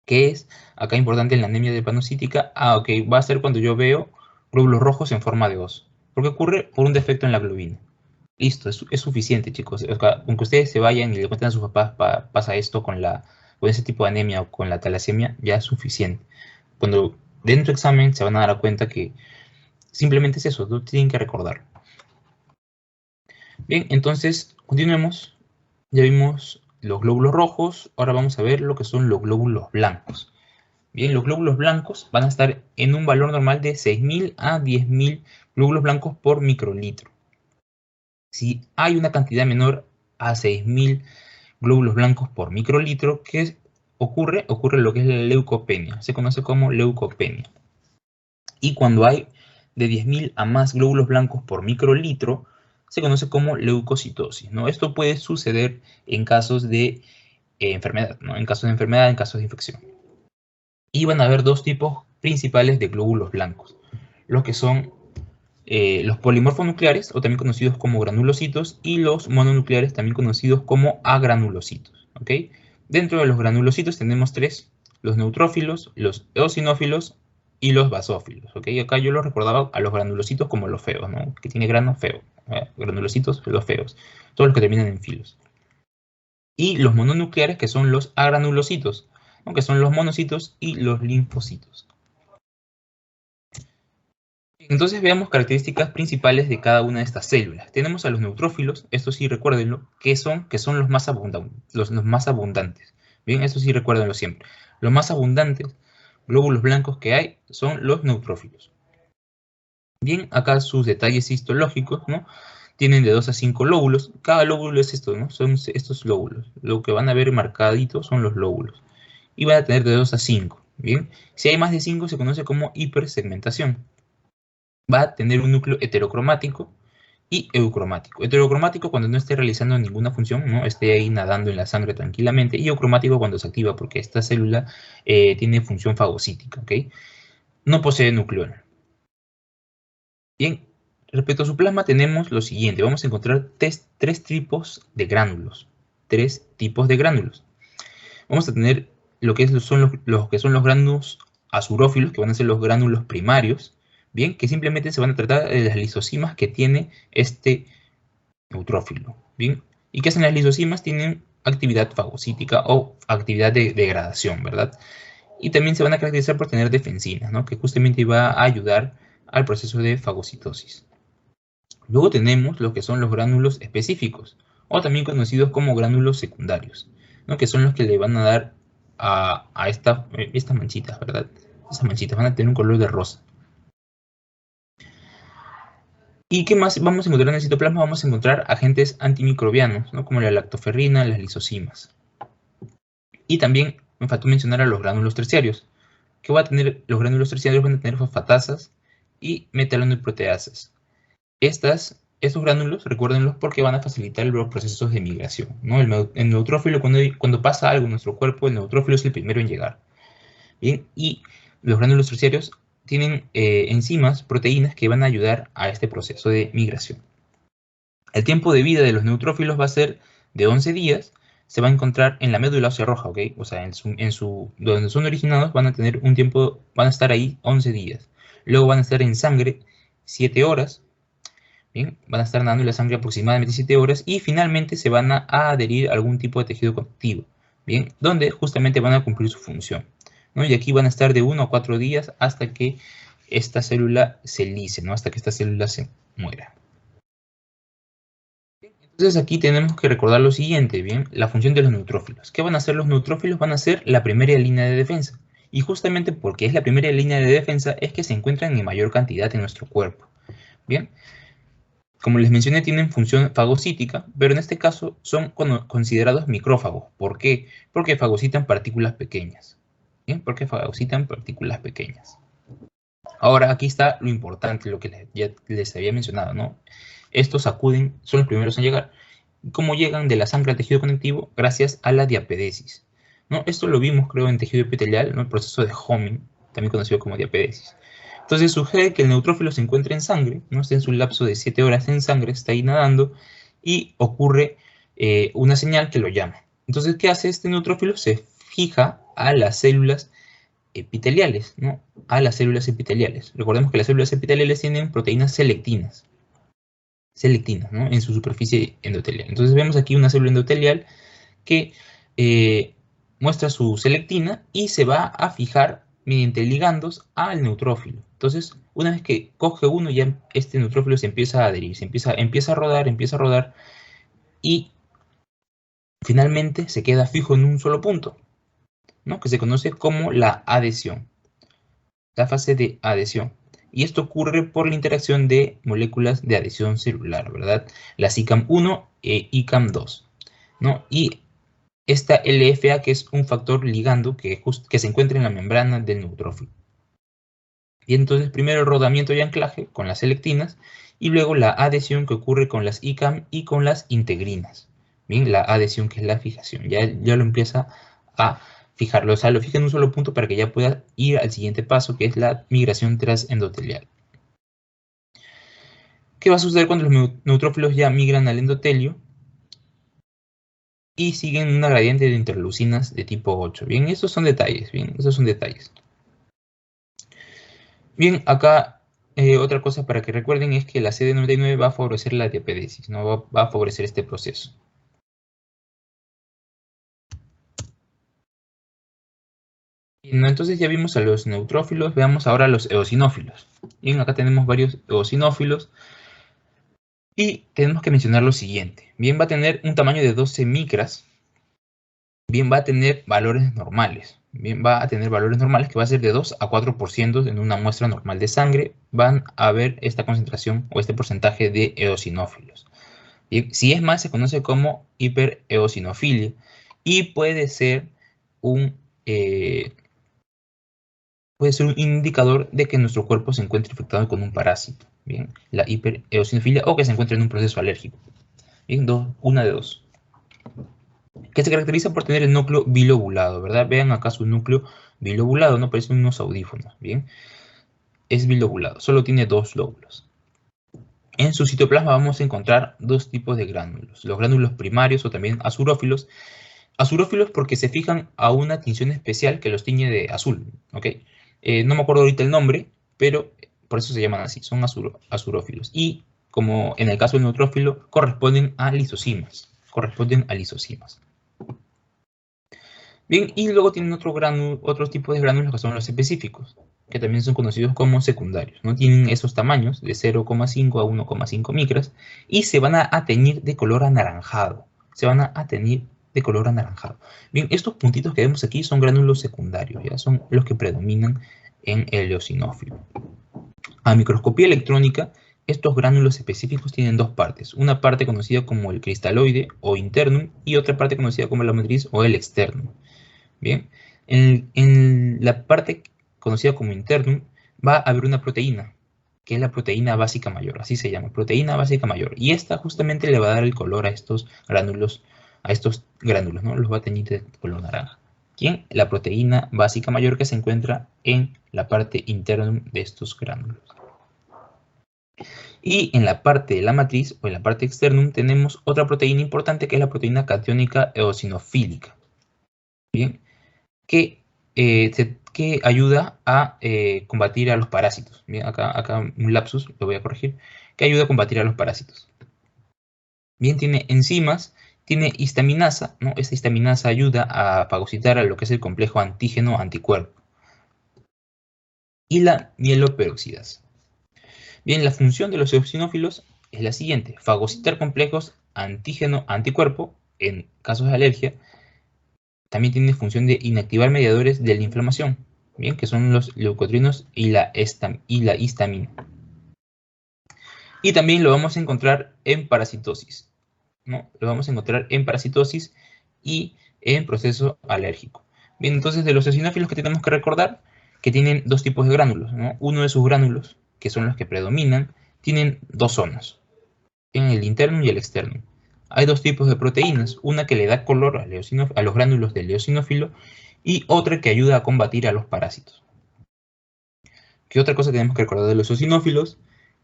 ¿Qué es acá importante en la anemia hepatocítica? Ok, va a ser cuando yo veo glóbulos rojos en forma de oso. ¿Por qué ocurre? Por un defecto en la globina. Listo, es suficiente, chicos. O sea, aunque ustedes se vayan y le cuenten a sus papás, pasa esto con ese tipo de anemia o con la talasemia, ya es suficiente. Cuando dentro del examen se van a dar cuenta que simplemente es eso, no tienen que recordar. Bien, entonces, continuemos. Ya vimos los glóbulos rojos, ahora vamos a ver lo que son los glóbulos blancos. Bien, los glóbulos blancos van a estar en un valor normal de 6.000 a 10.000 glóbulos blancos por microlitro. Si hay una cantidad menor a 6.000 glóbulos blancos por microlitro, ¿qué ocurre? Ocurre lo que es la leucopenia, se conoce como leucopenia. Y cuando hay de 10.000 a más glóbulos blancos por microlitro, se conoce como leucocitosis, ¿no? Esto puede suceder en casos de enfermedad, ¿no? En casos de enfermedad, en casos de infección. Y van a haber dos tipos principales de glóbulos blancos, los que son los polimorfonucleares, o también conocidos como granulocitos, y los mononucleares, también conocidos como agranulocitos, ¿ok? Dentro de los granulocitos tenemos tres: los neutrófilos, los eosinófilos y los basófilos, ¿ok? Acá yo los recordaba a los granulocitos como los feos, ¿no? Que tiene grano feo, granulocitos, los feos, todos los que terminan en filos. Y los mononucleares, que son los agranulocitos, ¿no? Que son los monocitos y los linfocitos. Entonces veamos características principales de cada una de estas células. Tenemos a los neutrófilos, esto sí recuérdenlo, que son los más abundantes. Bien, esto sí recuérdenlo siempre. Los más abundantes glóbulos blancos que hay son los neutrófilos. Bien, acá sus detalles histológicos, ¿no? Tienen de 2 a 5 lóbulos. Cada lóbulo es esto, ¿no? Son estos lóbulos. Lo que van a ver marcaditos son los lóbulos. Y van a tener de 2 a 5. Bien, si hay más de 5 se conoce como hipersegmentación. Va a tener un núcleo heterocromático y eucromático. Heterocromático cuando no esté realizando ninguna función, no esté ahí nadando en la sangre tranquilamente, y eucromático cuando se activa, porque esta célula tiene función fagocítica, ¿ok? No posee nucleolo. Bien, respecto a su plasma tenemos lo siguiente: vamos a encontrar tres tipos de gránulos. Tres tipos de gránulos. Vamos a tener lo que son los gránulos azurófilos, que van a ser los gránulos primarios, bien, que simplemente se van a tratar de las lisosimas que tiene este neutrófilo, bien. ¿Y qué hacen las lisosimas? Tienen actividad fagocítica o actividad de degradación, ¿verdad? Y también se van a caracterizar por tener defensinas, ¿no? Que justamente va a ayudar al proceso de fagocitosis. Luego tenemos lo que son los gránulos específicos, o también conocidos como gránulos secundarios, ¿no? Que son los que le van a dar a estas manchitas, ¿verdad? Estas manchitas van a tener un color de rosa. ¿Y qué más vamos a encontrar en el citoplasma? Vamos a encontrar agentes antimicrobianos, ¿no? Como la lactoferrina, las lisosimas. Y también me faltó mencionar a los gránulos terciarios. ¿Qué va a tener los gránulos terciarios? Van a tener fosfatasas y metaloniproteasas. Estos gránulos, recuérdenlos, porque van a facilitar los procesos de migración, ¿no? El neutrófilo, cuando pasa algo en nuestro cuerpo, el neutrófilo es el primero en llegar. Bien, y los gránulos terciarios tienen enzimas, proteínas que van a ayudar a este proceso de migración. El tiempo de vida de los neutrófilos va a ser de 11 días. Se va a encontrar en la médula ósea roja, ¿ok? O sea, donde son originados van a tener un tiempo, van a estar ahí 11 días. Luego van a estar en sangre 7 horas. Bien, van a estar nadando en la sangre aproximadamente 7 horas y finalmente se van a adherir a algún tipo de tejido conectivo, bien, donde justamente van a cumplir su función, ¿no? Y aquí van a estar de 1 a 4 días hasta que esta célula se lise, ¿no? Hasta que esta célula se muera. Entonces aquí tenemos que recordar lo siguiente, ¿bien? La función de los neutrófilos. ¿Qué van a hacer los neutrófilos? Van a ser la primera línea de defensa. Y justamente porque es la primera línea de defensa es que se encuentran en mayor cantidad en nuestro cuerpo. Bien, como les mencioné, tienen función fagocítica, pero en este caso son considerados micrófagos. ¿Por qué? Porque fagocitan partículas pequeñas. ¿Bien? Porque fagocitan partículas pequeñas. Ahora aquí está lo importante, lo que ya les había mencionado, ¿no? Estos acuden, son los primeros en llegar. ¿Cómo llegan de la sangre al tejido conectivo? Gracias a la diapedesis, ¿no? Esto lo vimos, creo, en tejido epitelial, ¿no? El proceso de Homing, también conocido como diapedesis. Entonces sugiere que el neutrófilo se encuentra en sangre, ¿no? Está en su lapso de 7 horas en sangre, está ahí nadando, y ocurre una señal que lo llama. Entonces, ¿qué hace este neutrófilo? Se fija a las células epiteliales, ¿no? A las células epiteliales. Recordemos que las células epiteliales tienen proteínas selectivinas, ¿no? En su superficie endotelial. Entonces vemos aquí una célula endotelial que muestra su selectina y se va a fijar mediante ligandos al neutrófilo. Entonces, una vez que coge uno, ya este neutrófilo se empieza a adherir, empieza a rodar y finalmente se queda fijo en un solo punto, ¿no? Que se conoce como la adhesión, la fase de adhesión. Y esto ocurre por la interacción de moléculas de adhesión celular, ¿verdad? Las ICAM1 e ICAM2, ¿no? Y esta LFA, que es un factor ligando que se encuentra en la membrana del neutrófilo. Y entonces primero el rodamiento y anclaje con las selectinas y luego la adhesión que ocurre con las ICAM y con las integrinas. Bien, la adhesión que es la fijación. Ya lo empieza a fijarlo, o sea, lo fija en un solo punto para que ya pueda ir al siguiente paso, que es la migración transendotelial. ¿Qué va a suceder cuando los neutrófilos ya migran al endotelio? Y siguen una gradiente de interleucinas de tipo 8. Bien, estos son detalles, bien, esos son detalles. Bien, acá otra cosa para que recuerden es que la CD99 va a favorecer la diapedesis, ¿no? Va a favorecer este proceso. Bien, entonces ya vimos a los neutrófilos, veamos ahora a los eosinófilos. Bien, acá tenemos varios eosinófilos y tenemos que mencionar lo siguiente. Bien, va a tener un tamaño de 12 micras. Bien, va a tener valores normales. Bien, va a tener valores normales que va a ser de 2 a 4% en una muestra normal de sangre. Van a ver esta concentración o este porcentaje de eosinófilos. Bien, si es más, se conoce como hipereosinofilia y puede ser un indicador de que nuestro cuerpo se encuentre infectado con un parásito. Bien, la hipereosinofilia o que se encuentre en un proceso alérgico. Bien, una de dos. Que se caracteriza por tener el núcleo bilobulado, ¿verdad? Vean acá su núcleo bilobulado, no parecen unos audífonos, ¿bien? Es bilobulado, solo tiene 2 lóbulos. En su citoplasma vamos a encontrar 2 tipos de gránulos, los gránulos primarios o también azurófilos. Azurófilos porque se fijan a una tinción especial que los tiñe de azul, ¿ok? No me acuerdo ahorita el nombre, pero por eso se llaman así, son azurófilos. Y como en el caso del neutrófilo, corresponden a lisosimas, Bien, y luego tienen otros tipos de gránulos que son los específicos, que también son conocidos como secundarios, ¿no? Tienen esos tamaños de 0,5 a 1,5 micras y se van a teñir de color anaranjado. Bien, estos puntitos que vemos aquí son gránulos secundarios, ya son los que predominan en el eosinófilo. A microscopía electrónica, estos gránulos específicos tienen 2 partes, una parte conocida como el cristaloide o internum y otra parte conocida como la matriz o el externum. Bien, en la parte conocida como internum va a haber una proteína, que es la proteína básica mayor, así se llama, proteína básica mayor. Y esta justamente le va a dar el color a estos gránulos, ¿no? Los va a teñir de color naranja. ¿Quién? La proteína básica mayor que se encuentra en la parte internum de estos gránulos. Y en la parte de la matriz o en la parte externum tenemos otra proteína importante que es la proteína catiónica eosinofílica. Bien, que ayuda a combatir a los parásitos. Bien, acá un lapsus, lo voy a corregir, que ayuda a combatir a los parásitos. Bien, tiene enzimas, tiene histaminasa, ¿no? Esta histaminasa ayuda a fagocitar a lo que es el complejo antígeno-anticuerpo. y la mieloperoxidasa. Bien, la función de los eosinófilos es la siguiente: fagocitar complejos antígeno-anticuerpo en casos de alergia. También tiene función de inactivar mediadores de la inflamación, bien, que son los leucotrienos y la histamina. Y también lo vamos a encontrar en parasitosis, ¿no? Lo vamos a encontrar en parasitosis y en proceso alérgico. Bien, entonces de los eosinófilos que tenemos que recordar, que tienen dos tipos de gránulos, ¿no? Uno de sus gránulos, que son los que predominan, tienen dos zonas, tienen el interno y el externo. Hay dos tipos de proteínas, una que le da color a los gránulos del eosinófilo y otra que ayuda a combatir a los parásitos. ¿Qué otra cosa tenemos que recordar de los eosinófilos?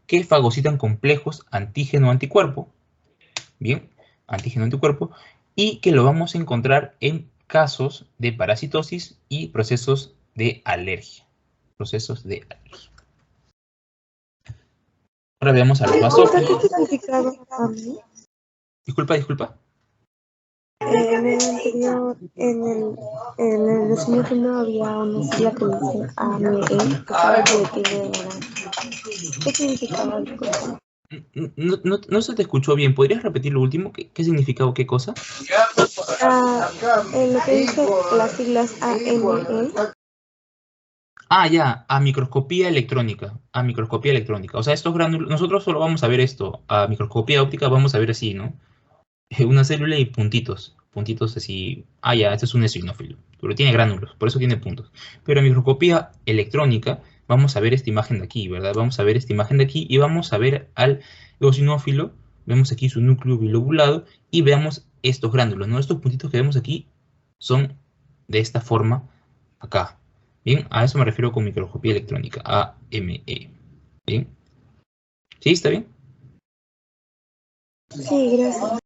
Que fagocitan complejos antígeno-anticuerpo, bien, antígeno-anticuerpo, y que lo vamos a encontrar en casos de parasitosis y procesos de alergia. Ahora veamos a los basófilos. ¿Qué significado a mí? Disculpa. En el anterior, en el eosinófilo había una sigla que dice AME, que sabe que tiene naranja. ¿Qué significaba el cosa? No se te escuchó bien. ¿Podrías repetir lo último? ¿Qué significaba qué cosa? Lo que dice las siglas AME. Ya, a microscopía electrónica. O sea, estos gránulos, nosotros solo vamos a ver esto. A microscopía óptica vamos a ver así, ¿no? Una célula y puntitos así. Ya, este es un eosinófilo, pero tiene gránulos, por eso tiene puntos. Pero en microscopía electrónica vamos a ver esta imagen de aquí, ¿verdad? Vamos a ver esta imagen de aquí y vamos a ver al eosinófilo. Vemos aquí su núcleo bilobulado y veamos estos gránulos, ¿no? Estos puntitos que vemos aquí son de esta forma acá. Bien, a eso me refiero con microscopía electrónica, AME. Bien, ¿sí? ¿Está bien? Sí, gracias.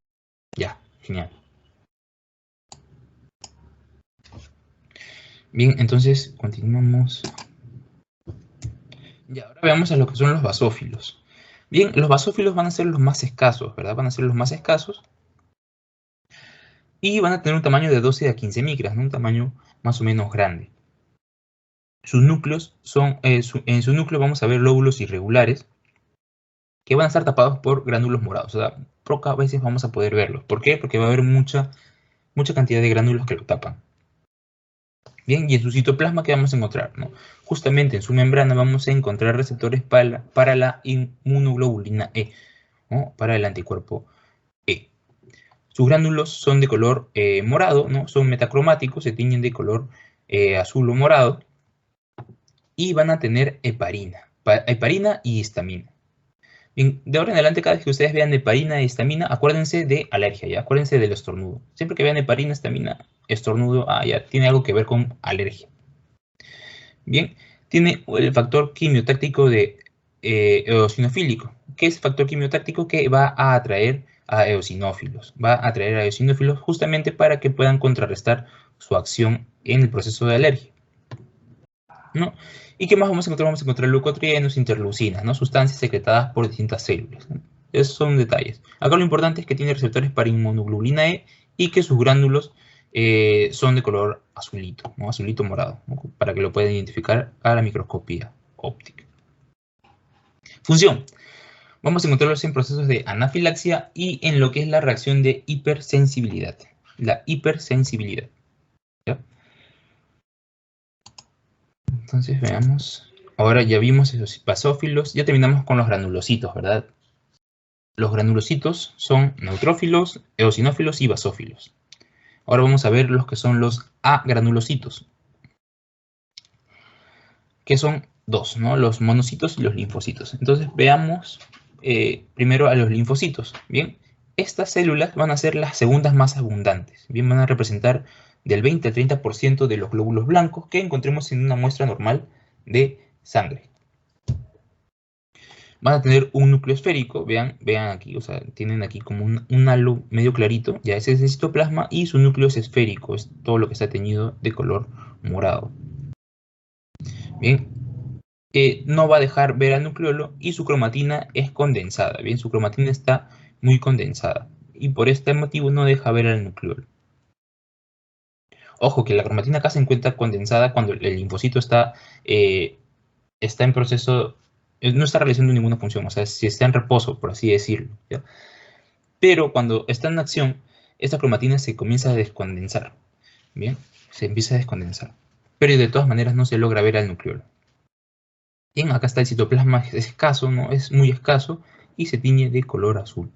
Ya, genial. Bien, entonces continuamos. Y ahora veamos a lo que son los basófilos. Bien, los basófilos van a ser los más escasos, ¿verdad? Van a ser los más escasos. Y van a tener un tamaño de 12 a 15 micras, ¿no? Un tamaño más o menos grande. Sus núcleos son, en su núcleo vamos a ver lóbulos irregulares que van a estar tapados por gránulos morados. O sea, pocas veces vamos a poder verlos. ¿Por qué? Porque va a haber mucha cantidad de gránulos que lo tapan. Bien, y en su citoplasma, ¿qué vamos a encontrar? ¿No? Justamente en su membrana vamos a encontrar receptores para la inmunoglobulina E, ¿no? Para el anticuerpo E. Sus gránulos son de color morado, ¿no? Son metacromáticos, se tiñen de color azul o morado, y van a tener heparina y histamina. Bien, de ahora en adelante, cada vez que ustedes vean heparina y histamina, acuérdense de alergia, ¿ya? Acuérdense del estornudo. Siempre que vean heparina, histamina, estornudo, ya tiene algo que ver con alergia. Bien, tiene el factor quimiotáctico de eosinofílico. ¿Qué es el factor quimiotáctico? Que va a atraer a eosinófilos. Va a atraer a eosinófilos justamente para que puedan contrarrestar su acción en el proceso de alergia, ¿no? ¿Y qué más vamos a encontrar? Vamos a encontrar leucotrienos, interleucinas, ¿no? Sustancias secretadas por distintas células, ¿no? Esos son detalles. Acá lo importante es que tiene receptores para inmunoglobulina E y que sus gránulos son de color azulito, ¿no? Azulito morado, ¿no? Para que lo puedan identificar a la microscopía óptica. Función. Vamos a encontrarlos en procesos de anafilaxia y en lo que es la reacción de hipersensibilidad. La hipersensibilidad, ¿ya? Entonces veamos. Ahora ya vimos esos basófilos. Ya terminamos con los granulocitos, ¿verdad? Los granulocitos son neutrófilos, eosinófilos y basófilos. Ahora vamos a ver los que son los agranulocitos, que son dos, ¿no? Los monocitos y los linfocitos. Entonces veamos primero a los linfocitos. Bien, estas células van a ser las segundas más abundantes. Bien, van a representar del 20 al 30% de los glóbulos blancos que encontremos en una muestra normal de sangre. Van a tener un núcleo esférico, vean aquí, o sea, tienen aquí como un halo medio clarito, ya ese es el citoplasma, y su núcleo es esférico, es todo lo que está teñido de color morado. Bien, no va a dejar ver al nucleolo y su cromatina es condensada, bien, su cromatina está muy condensada, y por este motivo no deja ver al nucleolo. Ojo que la cromatina acá se encuentra condensada cuando el linfocito está está en proceso, no está realizando ninguna función, o sea, si está en reposo, por así decirlo, ¿ya? Pero cuando está en acción, esta cromatina se comienza a descondensar, ¿bien? Se empieza a descondensar, pero de todas maneras no se logra ver al nucleolo. Bien, acá está el citoplasma, es escaso, ¿no? Es muy escaso y se tiñe de color azul.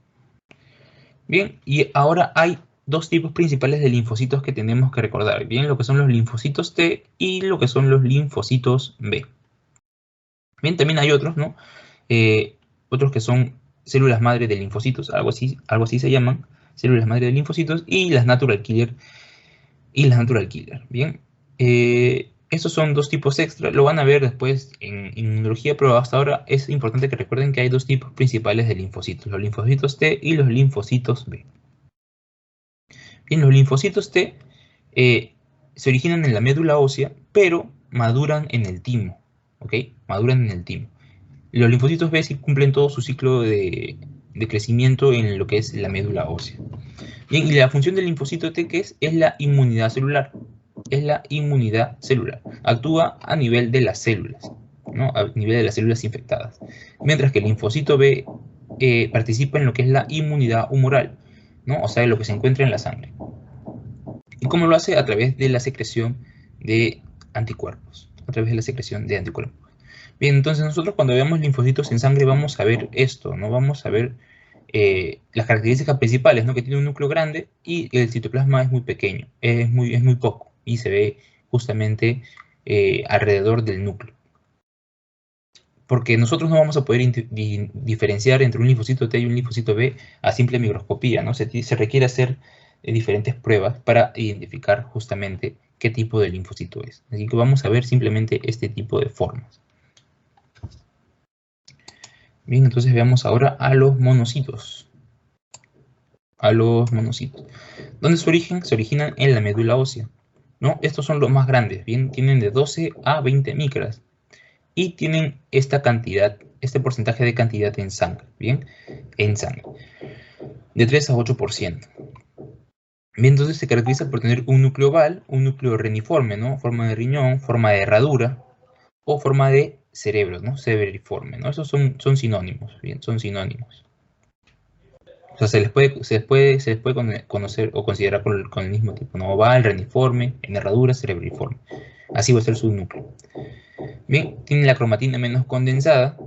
Bien, y ahora hay dos tipos principales de linfocitos que tenemos que recordar, bien, lo que son los linfocitos T y lo que son los linfocitos B. Bien, también hay otros, ¿no? Otros que son células madre de linfocitos, algo así se llaman, células madre de linfocitos, y las natural killer, bien. Estos son dos tipos extra, lo van a ver después en inmunología, pero hasta ahora es importante que recuerden que hay dos tipos principales de linfocitos, los linfocitos T y los linfocitos B. Bien, los linfocitos T se originan en la médula ósea, pero maduran en el timo, ¿ok? Maduran en el timo. Los linfocitos B sí cumplen todo su ciclo de crecimiento en lo que es la médula ósea. Bien, y la función del linfocito T, ¿qué es? Es la inmunidad celular. Es la inmunidad celular. Actúa a nivel de las células, ¿no? A nivel de las células infectadas. Mientras que el linfocito B participa en lo que es la inmunidad humoral, ¿no? O sea, lo que se encuentra en la sangre. ¿Y cómo lo hace? A través de la secreción de anticuerpos. A través de la secreción de anticuerpos. Bien, entonces nosotros cuando veamos linfocitos en sangre vamos a ver esto, ¿no? Vamos a ver las características principales, ¿no? Que tiene un núcleo grande y el citoplasma es muy pequeño, es muy poco y se ve justamente alrededor del núcleo. Porque nosotros no vamos a poder diferenciar entre un linfocito T y un linfocito B a simple microscopía, ¿no? Se requiere hacer diferentes pruebas para identificar justamente qué tipo de linfocito es. Así que vamos a ver simplemente este tipo de formas. Bien, entonces veamos ahora a los monocitos. ¿Dónde se originan? Se originan en la médula ósea, ¿no? Estos son los más grandes, bien, tienen de 12 a 20 micras y tienen esta cantidad, este porcentaje de cantidad en sangre, bien, en sangre, de 3 a 8%. Bien, entonces se caracteriza por tener un núcleo oval, un núcleo reniforme, ¿no? Forma de riñón, forma de herradura o forma de cerebro, ¿no? Cerebriforme, ¿no? Esos son sinónimos, bien, son sinónimos. O sea, se les puede conocer o considerar con el mismo tipo, ¿no? Oval, reniforme, en herradura, cerebriforme. Así va a ser su núcleo. Bien, tiene la cromatina menos condensada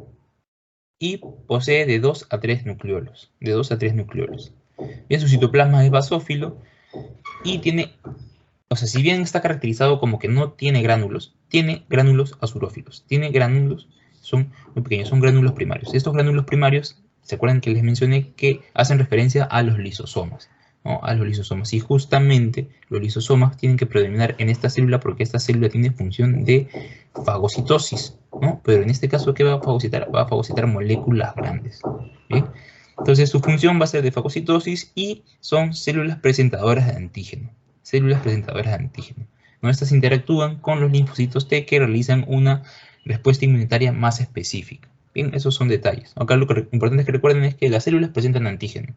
y posee de 2 a 3 nucleolos. De 2 a 3 nucleolos. Bien, su citoplasma es basófilo y tiene, o sea, si bien está caracterizado como que no tiene gránulos azurófilos. Tiene gránulos, son muy pequeños, son gránulos primarios. Estos gránulos primarios, ¿se acuerdan que les mencioné que hacen referencia a los lisosomas? ¿No? A los lisosomas. Y justamente los lisosomas tienen que predominar en esta célula porque esta célula tiene función de fagocitosis, ¿no? Pero en este caso, ¿qué va a fagocitar? Va a fagocitar moléculas grandes. ¿Bien? Entonces su función va a ser de fagocitosis y son células presentadoras de antígeno. Células presentadoras de antígeno. ¿No? Estas interactúan con los linfocitos T que realizan una respuesta inmunitaria más específica. Bien, esos son detalles. Acá lo importante es que recuerden es que las células presentan antígeno.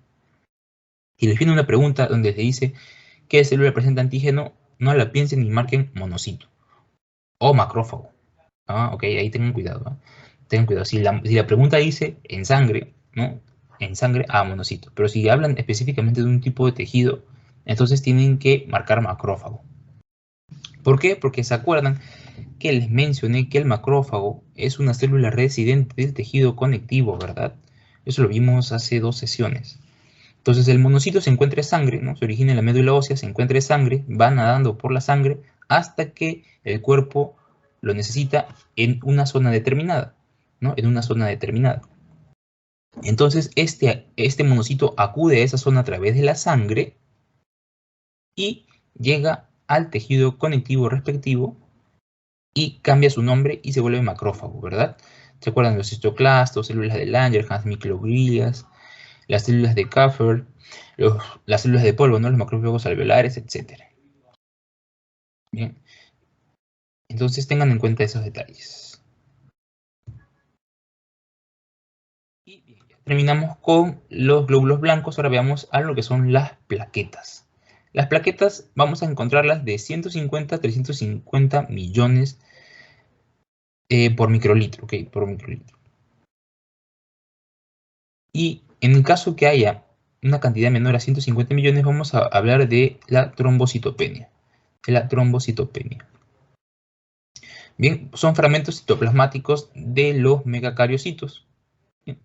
Y les viene una pregunta donde se dice ¿qué célula presenta antígeno? No la piensen ni marquen monocito o macrófago. Ah, ok, ahí tengan cuidado. ¿eh? Tengan cuidado. Si la pregunta dice en sangre, ¿no? En sangre a monocito. Pero si hablan específicamente de un tipo de tejido, entonces tienen que marcar macrófago. ¿Por qué? Porque se acuerdan que les mencioné que el macrófago es una célula residente del tejido conectivo, ¿verdad? Eso lo vimos hace 2 sesiones. Entonces el monocito se encuentra en sangre, ¿no? Se origina en la médula ósea, se encuentra en sangre, va nadando por la sangre hasta que el cuerpo lo necesita en una zona determinada, ¿no? En una zona determinada. Entonces este monocito acude a esa zona a través de la sangre y llega al tejido conectivo respectivo y cambia su nombre y se vuelve macrófago, ¿verdad? ¿Se acuerdan los histoclastos, células de Langerhans, microglias, las células de Kupffer, las células de polvo, ¿no? Los macrófagos alveolares, etc. Bien. Entonces tengan en cuenta esos detalles. Y bien, ya terminamos con los glóbulos blancos. Ahora veamos a lo que son las plaquetas. Las plaquetas vamos a encontrarlas de 150 a 350 millones por microlitro, ¿ok? Por microlitro. Y en el caso que haya una cantidad menor a 150 millones, vamos a hablar de la trombocitopenia. Bien, son fragmentos citoplasmáticos de los megacariocitos. Bien,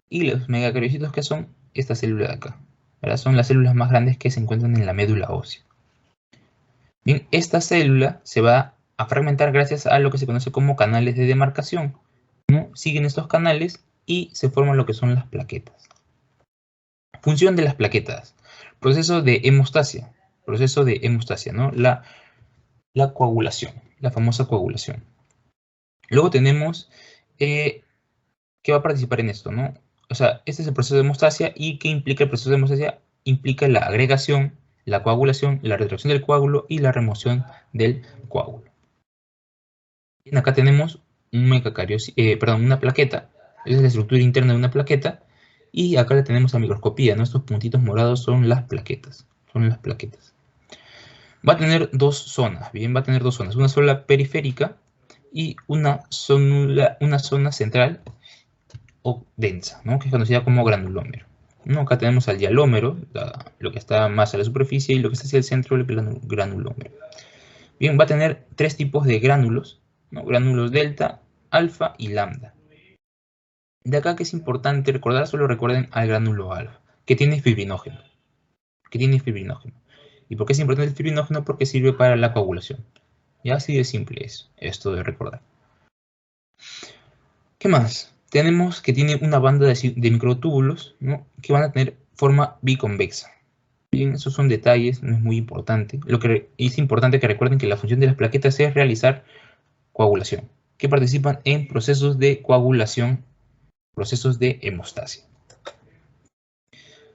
y los megacariocitos, ¿qué son? Esta célula de acá, ¿verdad? Son las células más grandes que se encuentran en la médula ósea. Bien, esta célula se va a fragmentar gracias a lo que se conoce como canales de demarcación, ¿no? Siguen estos canales y se forman lo que son las plaquetas. Función de las plaquetas. Proceso de hemostasia, ¿no? La coagulación, la famosa coagulación. Luego tenemos que va a participar en esto, ¿no? O sea, este es el proceso de hemostasia. ¿Y qué implica el proceso de hemostasia? Implica la agregación, la coagulación, la retracción del coágulo y la remoción del coágulo. Bien, acá tenemos una plaqueta. Esa es la estructura interna de una plaqueta. Y acá la tenemos a microscopía, ¿no? Estos puntitos morados son las plaquetas. Va a tener dos zonas, bien, va a tener dos zonas. Una zona periférica y una zona central o densa, ¿no? Que es conocida como granulómero. ¿No? Acá tenemos al hialómero, lo que está más a la superficie, y lo que está hacia el centro, el granulómero. Bien, va a tener tres tipos de gránulos, ¿no? Gránulos delta, alfa y lambda. De acá que es importante recordar, solo recuerden al gránulo alfa, que tiene fibrinógeno. ¿Y por qué es importante el fibrinógeno? Porque sirve para la coagulación. Ya así de simple es esto de recordar. ¿Qué más? Tenemos que tiene una banda de microtúbulos, ¿no? Que van a tener forma biconvexa. Bien, esos son detalles, no es muy importante. Lo que es importante que recuerden que la función de las plaquetas es realizar coagulación, que participan en procesos de coagulación, procesos de hemostasia.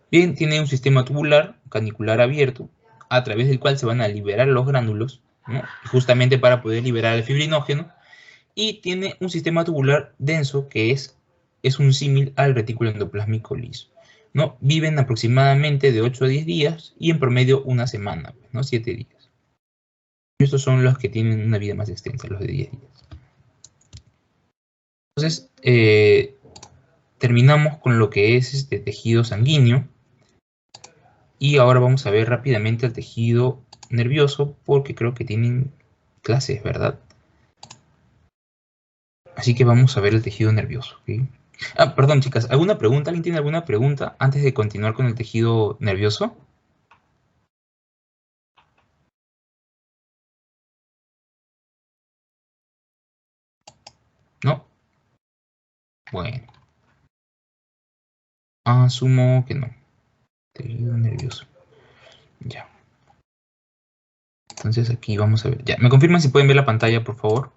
Bien, tiene un sistema tubular canicular abierto, a través del cual se van a liberar los gránulos, ¿no? Justamente para poder liberar el fibrinógeno. Y tiene un sistema tubular denso que es un símil al retículo endoplásmico liso, ¿no? Viven aproximadamente de 8 a 10 días y en promedio una semana, ¿no? 7 días. Estos son los que tienen una vida más extensa, los de 10 días. Entonces, terminamos con lo que es este tejido sanguíneo. Y ahora vamos a ver rápidamente el tejido nervioso, porque creo que tienen clases, ¿verdad? Así que vamos a ver el tejido nervioso, ¿ok? Ah, perdón, chicas, ¿alguna pregunta? ¿Alguien tiene alguna pregunta antes de continuar con el tejido nervioso? ¿No? Bueno. Asumo que no. Tejido nervioso. Ya. Entonces aquí vamos a ver. Ya, ¿me confirman si pueden ver la pantalla, por favor?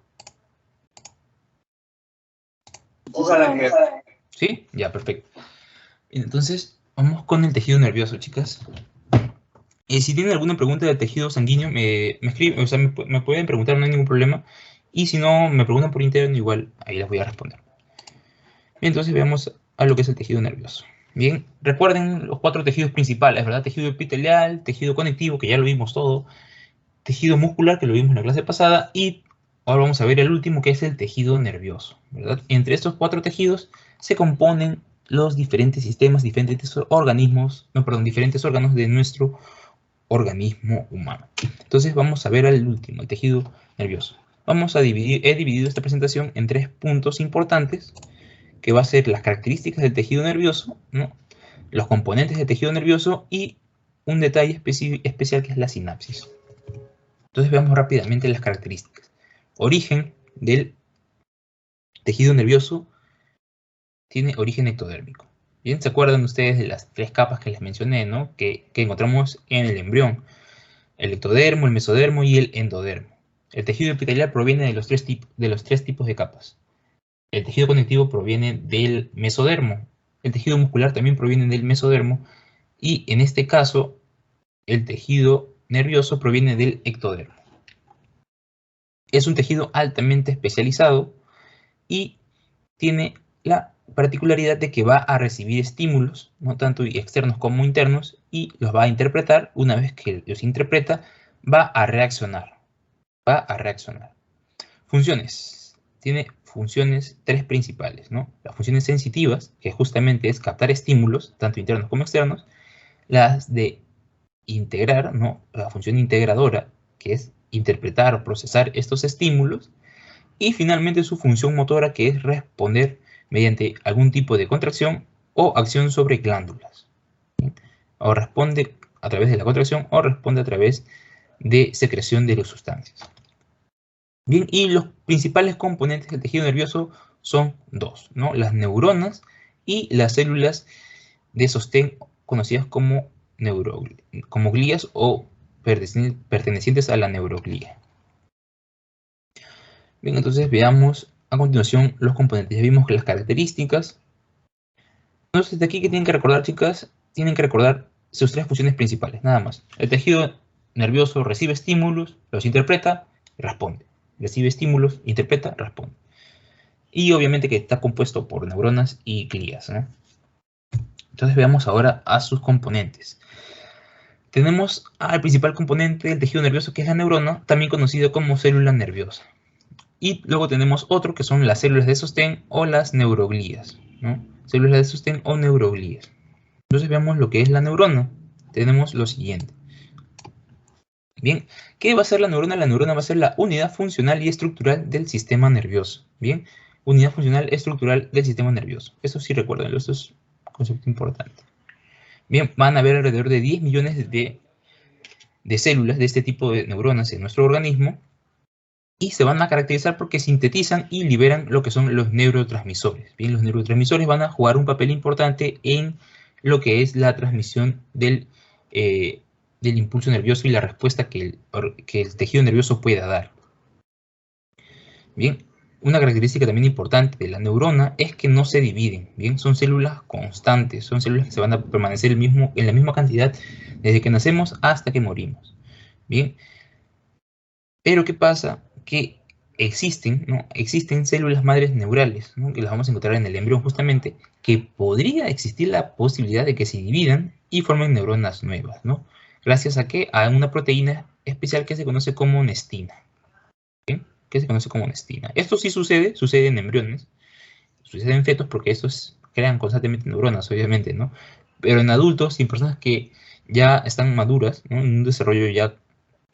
¿Sí? Ya, perfecto. Entonces, vamos con el tejido nervioso, chicas. Si tienen alguna pregunta del tejido sanguíneo, me escriben, o sea, me pueden preguntar, no hay ningún problema. Y si no, me preguntan por interno, igual ahí les voy a responder. Bien, entonces veamos a lo que es el tejido nervioso. Bien, recuerden los 4 tejidos principales, ¿verdad? Tejido epitelial, tejido conectivo, que ya lo vimos todo, tejido muscular, que lo vimos en la clase pasada, y ahora vamos a ver el último, que es el tejido nervioso, ¿verdad? Entre estos 4 tejidos se componen los diferentes sistemas, diferentes órganos de nuestro organismo humano. Entonces vamos a ver al último, el tejido nervioso. He dividido esta presentación en 3 puntos importantes, que va a ser las características del tejido nervioso, ¿no? Los componentes del tejido nervioso y un detalle especial que es la sinapsis. Entonces veamos rápidamente las características. Origen del tejido nervioso tiene origen ectodérmico. Bien, ¿se acuerdan ustedes de las 3 capas que les mencioné, ¿no? que encontramos en el embrión? El ectodermo, el mesodermo y el endodermo. El tejido epitelial proviene de los tres tipos de capas. El tejido conectivo proviene del mesodermo. El tejido muscular también proviene del mesodermo. Y en este caso, el tejido nervioso proviene del ectodermo. Es un tejido altamente especializado y tiene la particularidad de que va a recibir estímulos, no tanto externos como internos, y los va a interpretar. Una vez que los interpreta, va a reaccionar. Funciones. Tiene funciones, tres principales, ¿no? Las funciones sensitivas, que justamente es captar estímulos, tanto internos como externos. Las de integrar, ¿no? La función integradora, que es interpretar o procesar estos estímulos. Y finalmente su función motora, que es responder mediante algún tipo de contracción o acción sobre glándulas. ¿Sí? O responde a través de la contracción o responde a través de secreción de las sustancias. Bien, y los principales componentes del tejido nervioso son dos, ¿no? Las neuronas y las células de sostén conocidas como glías o pertenecientes a la neuroglía. Bien, entonces veamos a continuación los componentes. Ya vimos que las características. Entonces, de aquí, ¿qué tienen que recordar, chicas? Tienen que recordar sus tres funciones principales, nada más. El tejido nervioso recibe estímulos, los interpreta y responde. Recibe estímulos, interpreta, responde. Y obviamente que está compuesto por neuronas y glías, ¿no? Entonces veamos ahora a sus componentes. Tenemos al principal componente del tejido nervioso, que es la neurona, también conocido como célula nerviosa. Y luego tenemos otro, que son las células de sostén o las neuroglías, ¿no? Células de sostén o neuroglías. Entonces veamos lo que es la neurona. Tenemos lo siguiente. Bien, ¿qué va a ser la neurona? La neurona va a ser la unidad funcional y estructural del sistema nervioso. Bien, unidad funcional estructural del sistema nervioso. Eso sí recuérdenlo, eso es un concepto importante. Bien, van a haber alrededor de 10 millones de células de este tipo de neuronas en nuestro organismo y se van a caracterizar porque sintetizan y liberan lo que son los neurotransmisores. Bien, los neurotransmisores van a jugar un papel importante en lo que es la transmisión del impulso nervioso y la respuesta que el tejido nervioso pueda dar. Bien, una característica también importante de la neurona es que no se dividen. Bien, son células constantes, son células que se van a permanecer en la misma cantidad desde que nacemos hasta que morimos. Bien, pero ¿qué pasa? Que existen, ¿no? Existen células madres neurales, ¿no? Que las vamos a encontrar en el embrión justamente, que podría existir la posibilidad de que se dividan y formen neuronas nuevas, ¿no? Gracias a que a una proteína especial que se conoce como nestina. ¿Bien? Que se conoce como nestina. Esto sí sucede en embriones, sucede en fetos porque estos crean constantemente neuronas, obviamente, ¿no? Pero en adultos y en personas que ya están maduras, ¿no? En un desarrollo ya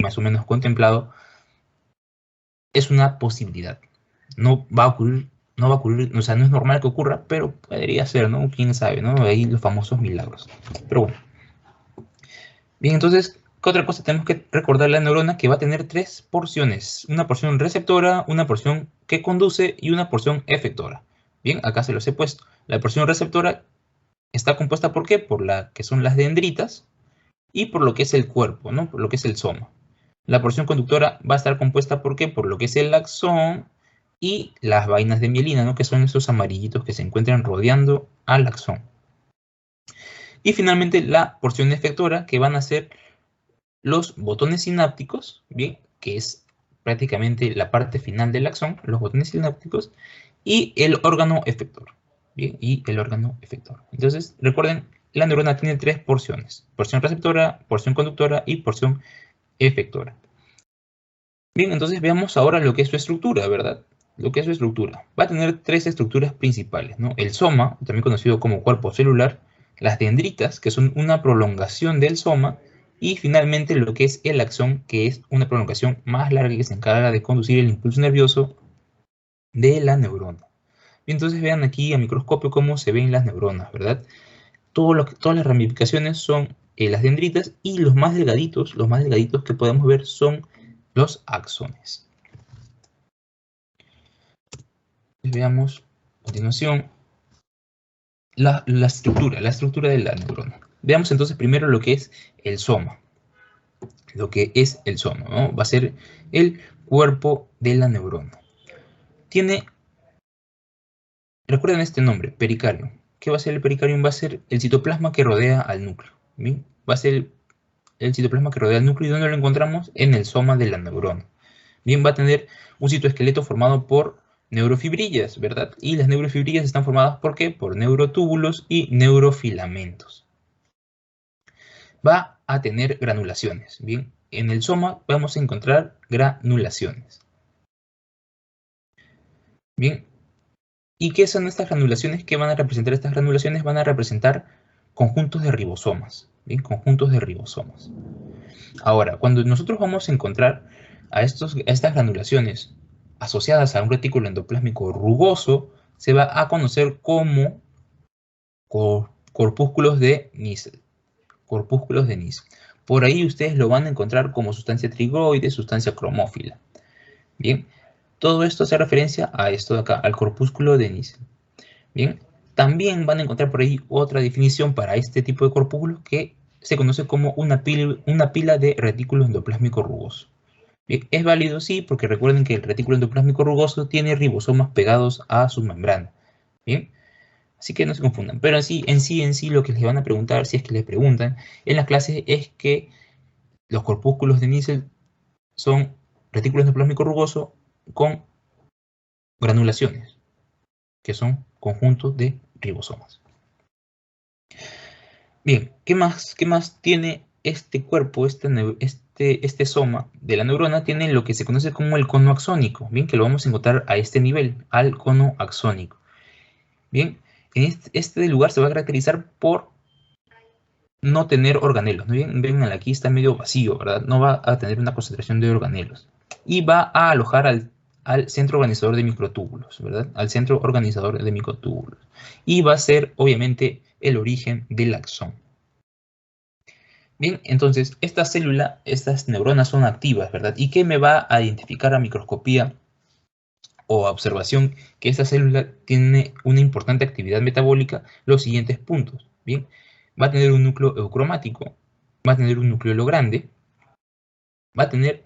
más o menos contemplado, es una posibilidad. No va a ocurrir, o sea, no es normal que ocurra, pero podría ser, ¿no? Quién sabe, ¿no? Ahí los famosos milagros. Pero bueno. Bien, entonces, ¿qué otra cosa tenemos que recordar la neurona? Que va a tener tres porciones. Una porción receptora, una porción que conduce y una porción efectora. Bien, acá se los he puesto. La porción receptora está compuesta ¿por qué? Por la que son las dendritas y por lo que es el cuerpo, ¿no? Por lo que es el soma. La porción conductora va a estar compuesta ¿por qué? Por lo que es el axón y las vainas de mielina, ¿no? Que son esos amarillitos que se encuentran rodeando al axón. Y finalmente la porción efectora, que van a ser los botones sinápticos, ¿bien? Que es prácticamente la parte final del axón, los botones sinápticos, y el órgano efector, ¿bien? Y el órgano efector. Entonces, recuerden, la neurona tiene tres porciones: porción receptora, porción conductora y porción efectora. Bien, entonces veamos ahora lo que es su estructura, ¿verdad? Lo que es su estructura. Va a tener tres estructuras principales, ¿no? El soma, también conocido como cuerpo celular, las dendritas, que son una prolongación del soma, y finalmente lo que es el axón, que es una prolongación más larga que se encarga de conducir el impulso nervioso de la neurona. Bien, entonces vean aquí a microscopio cómo se ven las neuronas, ¿verdad? Todas las ramificaciones son las dendritas, y los más delgaditos que podemos ver son los axones. Veamos a continuación la estructura de la neurona. Veamos entonces primero lo que es el soma. Lo que es el soma, ¿no? Va a ser el cuerpo de la neurona. Recuerden este nombre, pericardio. ¿Qué va a ser el pericardio? Va a ser el citoplasma que rodea al núcleo. ¿Bien? Va a ser el citoplasma que rodea al núcleo. ¿Y dónde lo encontramos? En el soma de la neurona. Bien, va a tener un citoesqueleto formado por neurofibrillas, ¿verdad? Y las neurofibrillas están formadas ¿por qué? Por neurotúbulos y neurofilamentos. Va a tener granulaciones. Bien, en el soma vamos a encontrar granulaciones. Bien, ¿y qué son estas granulaciones? ¿Qué van a representar estas granulaciones? Van a representar conjuntos de ribosomas, bien, conjuntos de ribosomas. Ahora, cuando nosotros vamos a encontrar a estas granulaciones asociadas a un retículo endoplásmico rugoso, se va a conocer como corpúsculos de Nissen. Corpúsculos de Nissen. Por ahí ustedes lo van a encontrar como sustancia trigoide, sustancia cromófila. Bien, todo esto hace referencia a esto de acá, al corpúsculo de Nissen. Bien, también van a encontrar por ahí otra definición para este tipo de corpúsculos que se conoce como una pila de retículo endoplásmico rugoso. Bien, es válido, sí, porque recuerden que el retículo endoplásmico rugoso tiene ribosomas pegados a su membrana. Bien, así que no se confundan. Pero en sí, lo que les van a preguntar, si es que les preguntan en las clases, es que los corpúsculos de Nissen son retículo endoplásmico rugoso con granulaciones, que son conjuntos de ribosomas. Bien, ¿qué más tiene este cuerpo, este soma de la neurona? Tiene lo que se conoce como el cono axónico, bien, que lo vamos a encontrar a este nivel, al cono axónico. Bien, en este lugar se va a caracterizar por no tener organelos, ¿no? Bien, ven, aquí está medio vacío, ¿verdad? No va a tener una concentración de organelos. Y va a alojar al centro organizador de microtúbulos, ¿verdad? Al centro organizador de microtúbulos. Y va a ser, obviamente, el origen del axón. Bien, entonces, estas neuronas son activas, ¿verdad? ¿Y qué me va a identificar a microscopía o a observación que esta célula tiene una importante actividad metabólica? Los siguientes puntos, ¿bien? Va a tener un núcleo eucromático, va a tener un nucleolo grande, va a tener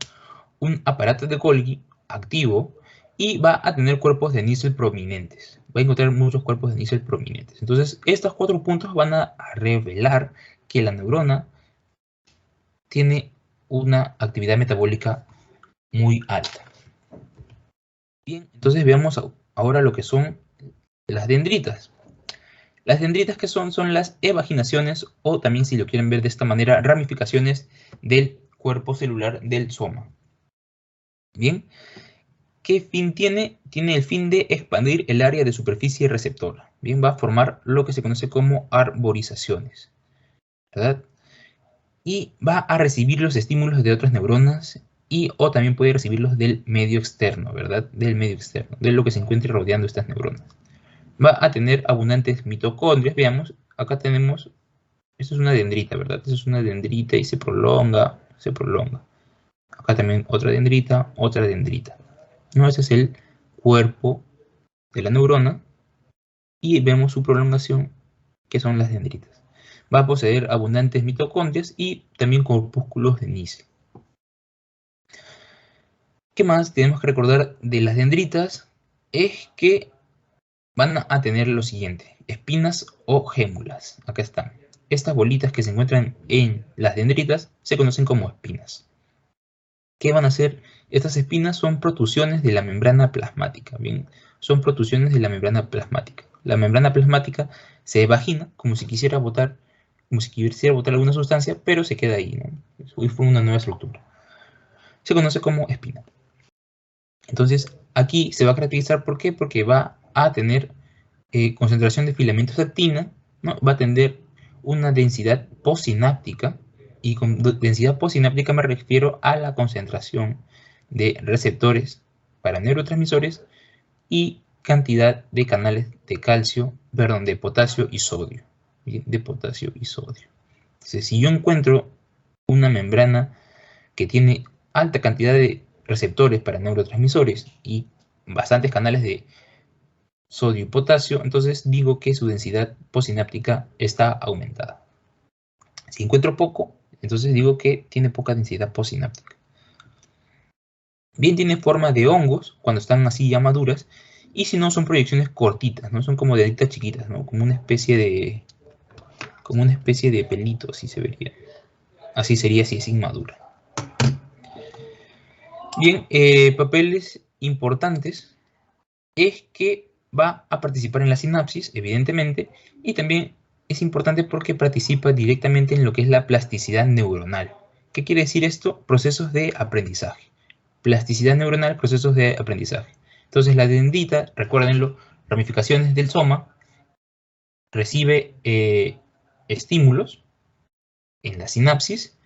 un aparato de Golgi activo y va a tener cuerpos de Nissen prominentes. Va a encontrar muchos cuerpos de Nissen prominentes. Entonces, estos 4 puntos van a revelar que la neurona tiene una actividad metabólica muy alta. Bien, entonces veamos ahora lo que son las dendritas. Las dendritas, que son las evaginaciones, o también, si lo quieren ver de esta manera, ramificaciones del cuerpo celular del soma. Bien, ¿qué fin tiene? Tiene el fin de expandir el área de superficie receptora. Bien, va a formar lo que se conoce como arborizaciones, ¿verdad? Y va a recibir los estímulos de otras neuronas o también puede recibirlos del medio externo, ¿verdad? Del medio externo, de lo que se encuentre rodeando estas neuronas. Va a tener abundantes mitocondrias. Veamos, acá tenemos, esto es una dendrita, ¿verdad? Esto es una dendrita y se prolonga, se prolonga. Acá también otra dendrita, otra dendrita. ¿No? Ese es el cuerpo de la neurona y vemos su prolongación, que son las dendritas. Va a poseer abundantes mitocondrias y también corpúsculos de Nissen. ¿Qué más tenemos que recordar de las dendritas? Es que van a tener lo siguiente: espinas o gémulas. Acá están. Estas bolitas que se encuentran en las dendritas se conocen como espinas. ¿Qué van a hacer? Estas espinas son protrusiones de la membrana plasmática. Bien, son protrusiones de la membrana plasmática. La membrana plasmática se evagina como si quisiera botar alguna sustancia, pero se queda ahí, ¿no? Y forma una nueva estructura. Se conoce como espina. Entonces, aquí se va a caracterizar, ¿por qué? Porque va a tener concentración de filamentos de actina, ¿no? Va a tener una densidad posináptica, y con densidad posináptica me refiero a la concentración de receptores para neurotransmisores y cantidad de canales de de potasio y sodio. ¿Bien? De potasio y sodio. Entonces, si yo encuentro una membrana que tiene alta cantidad de receptores para neurotransmisores y bastantes canales de sodio y potasio, entonces digo que su densidad posináptica está aumentada. Si encuentro poco, entonces digo que tiene poca densidad posináptica. Bien, tiene forma de hongos cuando están así ya maduras, y si no, son proyecciones cortitas, ¿no? Son como deditas chiquitas, ¿no? Como una especie de pelito, así se vería. Así sería si es inmadura. Bien, papeles importantes es que va a participar en la sinapsis, evidentemente, y también es importante porque participa directamente en lo que es la plasticidad neuronal. ¿Qué quiere decir esto? Procesos de aprendizaje. Plasticidad neuronal, procesos de aprendizaje. Entonces la dendrita, recuérdenlo, ramificaciones del soma, recibe estímulos en la sinapsis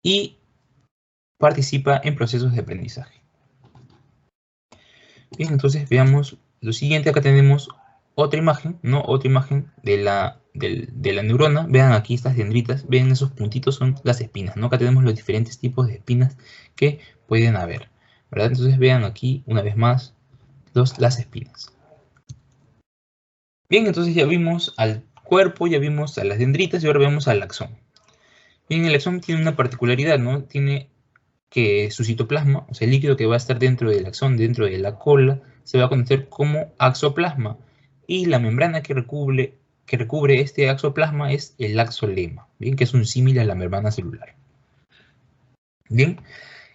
y participa en procesos de aprendizaje. Bien, entonces veamos lo siguiente. Acá tenemos otra imagen, ¿no? Otra imagen de la neurona. Vean aquí estas dendritas, ven esos puntitos, son las espinas, ¿no? Acá tenemos los diferentes tipos de espinas que pueden haber, ¿verdad? Entonces vean aquí, una vez más, las espinas. Bien, entonces ya vimos al cuerpo, ya vimos a las dendritas y ahora vemos al axón. Bien, el axón tiene una particularidad, ¿no? Tiene que su citoplasma, o sea, el líquido que va a estar dentro del axón, dentro de la cola, se va a conocer como axoplasma. Y la membrana que recubre este axoplasma es el axolema, ¿bien? Que es un símil a la membrana celular. Bien,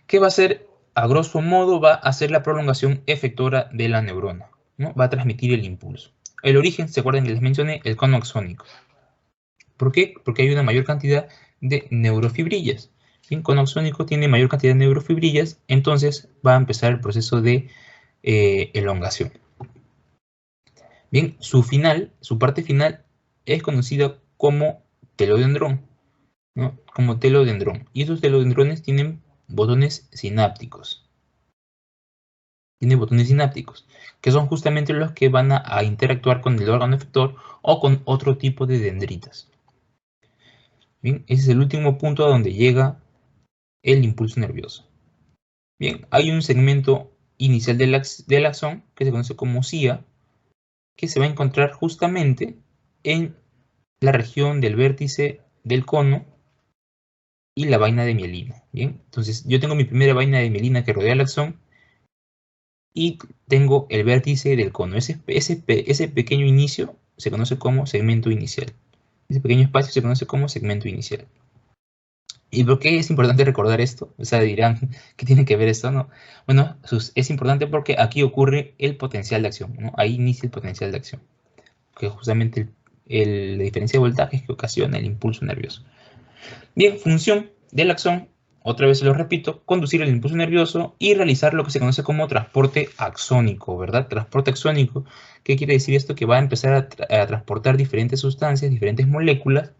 ¿qué va a hacer? A grosso modo va a hacer la prolongación efectora de la neurona, ¿no? Va a transmitir el impulso. El origen, ¿se acuerdan que les mencioné? El cono axónico. ¿Por qué? Porque hay una mayor cantidad de neurofibrillas. El cono axónico tiene mayor cantidad de neurofibrillas, entonces va a empezar el proceso de elongación. Bien, su parte final es conocida como telodendrón, ¿no? Como telodendrón. Y esos telodendrones tienen botones sinápticos. Tienen botones sinápticos, que son justamente los que van a interactuar con el órgano efector o con otro tipo de dendritas. Bien, ese es el último punto a donde llega el impulso nervioso. Bien, hay un segmento inicial del axón que se conoce como cía, que se va a encontrar justamente en la región del vértice del cono y la vaina de mielina. Bien, entonces yo tengo mi primera vaina de mielina que rodea el axón y tengo el vértice del cono. Ese pequeño inicio se conoce como segmento inicial. Ese pequeño espacio se conoce como segmento inicial. ¿Y por qué es importante recordar esto? O sea, dirán, ¿qué tiene que ver esto? No. Bueno, es importante porque aquí ocurre el potencial de acción, ¿no? Ahí inicia el potencial de acción, que es justamente la diferencia de voltajes que ocasiona el impulso nervioso. Bien, función del axón, otra vez se lo repito, conducir el impulso nervioso y realizar lo que se conoce como transporte axónico, ¿verdad? Transporte axónico, ¿qué quiere decir esto? Que va a empezar a transportar diferentes sustancias, diferentes moléculas,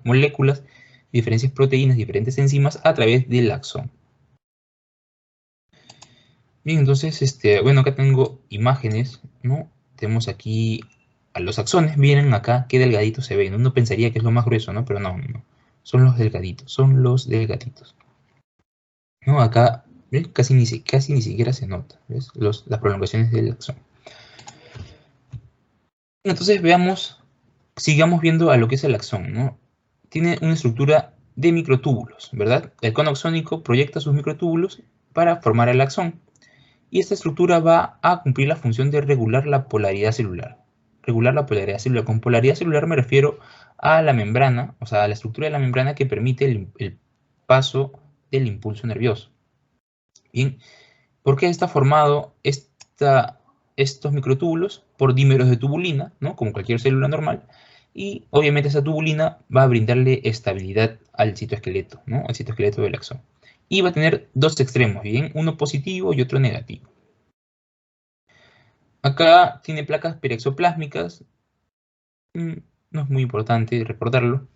moléculas, diferentes proteínas, diferentes enzimas a través del axón. Bien, entonces, bueno, acá tengo imágenes, ¿no? Tenemos aquí a los axones, vienen acá, qué delgaditos se ven, ¿no? Uno pensaría que es lo más grueso, ¿no? Pero no, no. Son los delgaditos, ¿no? Acá, ¿ves? Casi ni siquiera se nota, ¿ves? Las prolongaciones del axón. Entonces sigamos viendo a lo que es el axón, ¿no? Tiene una estructura de microtúbulos, ¿verdad? El cono axónico proyecta sus microtúbulos para formar el axón. Y esta estructura va a cumplir la función de regular la polaridad celular. Regular la polaridad celular. Con polaridad celular me refiero a la membrana, o sea, a la estructura de la membrana que permite el paso del impulso nervioso. Bien, ¿por qué está formado estos microtúbulos? Por dímeros de tubulina, ¿no? Como cualquier célula normal. Y obviamente esa tubulina va a brindarle estabilidad al citoesqueleto, ¿no? Al citoesqueleto del axón. Y va a tener dos extremos, ¿bien? Uno positivo y otro negativo. Acá tiene placas perexoplásmicas. No es muy importante recordarlo.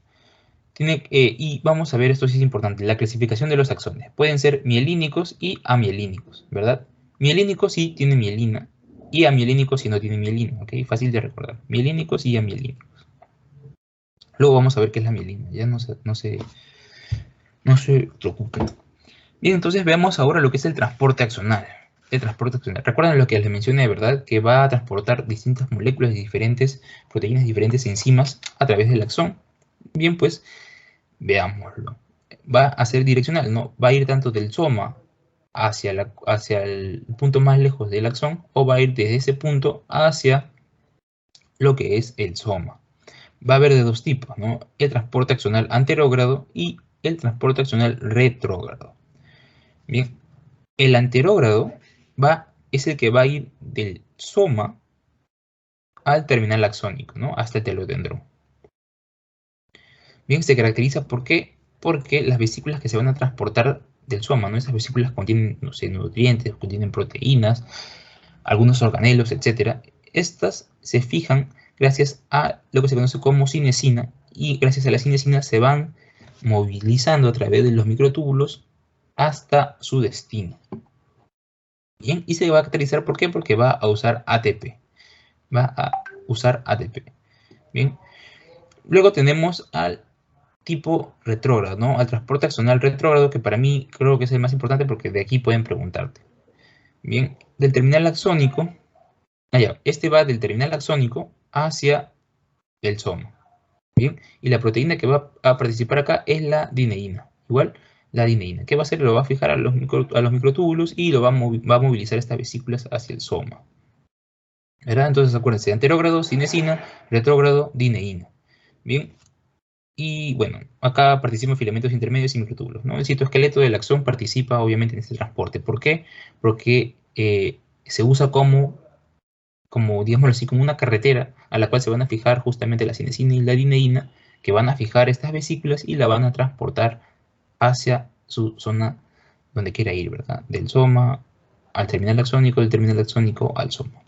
Y vamos a ver, esto sí es importante, la clasificación de los axones. Pueden ser mielínicos y amielínicos, ¿verdad? Mielínicos sí tienen mielina y amielínicos sí no tienen mielina, ¿ok? Fácil de recordar. Mielínicos y amielínicos. Luego vamos a ver qué es la mielina, ya no se preocupen. Bien, entonces veamos ahora lo que es el transporte axonal. Recuerden lo que les mencioné, ¿verdad? Que va a transportar distintas moléculas de diferentes proteínas, diferentes enzimas a través del axón. Bien, pues veámoslo. Va a ser direccional, ¿no? Va a ir tanto del soma hacia el punto más lejos del axón o va a ir desde ese punto hacia lo que es el soma. Va a haber de dos tipos, ¿no? El transporte axonal anterógrado y el transporte axonal retrógrado. Bien, el anterógrado es el que va a ir del soma al terminal axónico, ¿no? Hasta el telodendrón. Bien, se caracteriza ¿por qué? Porque las vesículas que se van a transportar del soma, ¿no? Esas vesículas contienen, no sé, nutrientes, contienen proteínas, algunos organelos, etc. Estas se fijan gracias a lo que se conoce como cinesina, y gracias a la cinesina se van movilizando a través de los microtúbulos hasta su destino. Bien, y se va a catalizar, ¿por qué? Porque va a usar ATP. Va a usar ATP. Bien. Luego tenemos al tipo retrógrado, ¿no? Al transporte axonal retrógrado, que para mí creo que es el más importante porque de aquí pueden preguntarte. Bien, del terminal axónico, este va del terminal axónico hacia el soma. Bien, y la proteína que va a participar acá es la dineína. Igual, la dineína. ¿Qué va a hacer? Lo va a fijar a los microtúbulos y lo va a movilizar estas vesículas hacia el soma. ¿Verdad? Entonces acuérdense, anterógrado, cinesina, retrógrado, dineína. Bien, y bueno, acá participan filamentos intermedios y microtúbulos, ¿no? El citoesqueleto del axón participa obviamente en este transporte. ¿Por qué? Porque se usa como, digámoslo así, como una carretera a la cual se van a fijar justamente la cinesina y la dineína, que van a fijar estas vesículas y la van a transportar hacia su zona donde quiera ir, ¿verdad? Del soma al terminal axónico, del terminal axónico al soma.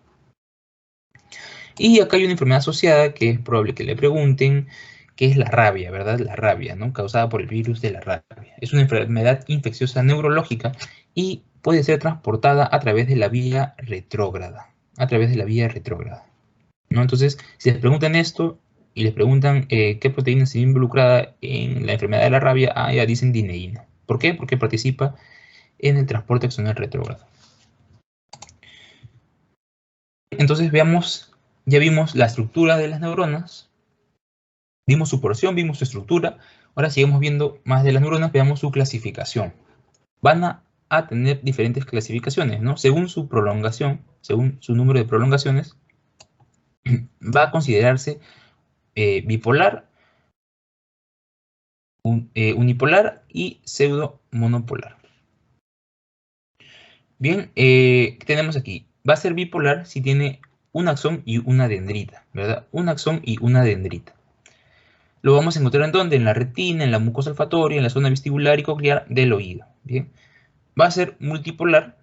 Y acá hay una enfermedad asociada que es probable que le pregunten, que es la rabia, ¿verdad? La rabia, ¿no? Causada por el virus de la rabia. Es una enfermedad infecciosa neurológica y puede ser transportada a través de la vía retrógrada. A través de la vía retrógrada, ¿no? Entonces, si les preguntan esto y les preguntan qué proteína se ve involucrada en la enfermedad de la rabia, ya dicen dineína. ¿Por qué? Porque participa en el transporte axonal retrógrado. Entonces ya vimos la estructura de las neuronas, vimos su porción, vimos su estructura. Ahora seguimos viendo más de las neuronas, veamos su clasificación. Van a tener diferentes clasificaciones, ¿no? Según su prolongación, según su número de prolongaciones, va a considerarse bipolar, unipolar y pseudo-monopolar. Bien, ¿qué tenemos aquí? Va a ser bipolar si tiene un axón y una dendrita, ¿verdad? Un axón y una dendrita. Lo vamos a encontrar en dónde? En la retina, en la mucosa olfatoria, en la zona vestibular y coclear del oído. Bien, va a ser multipolar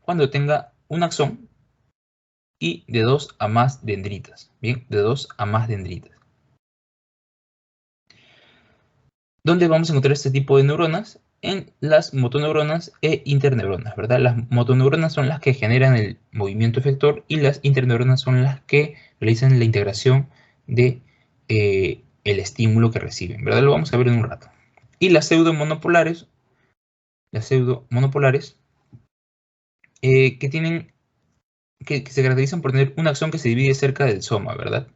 cuando tenga un axón y de 2 a más dendritas. Bien, de 2 a más dendritas. ¿Dónde vamos a encontrar este tipo de neuronas? En las motoneuronas e interneuronas, ¿verdad? Las motoneuronas son las que generan el movimiento efector y las interneuronas son las que realizan la integración de el estímulo que reciben, ¿verdad? Lo vamos a ver en un rato. Y las pseudomonopolares, que se caracterizan por tener un axón que se divide cerca del soma, ¿verdad?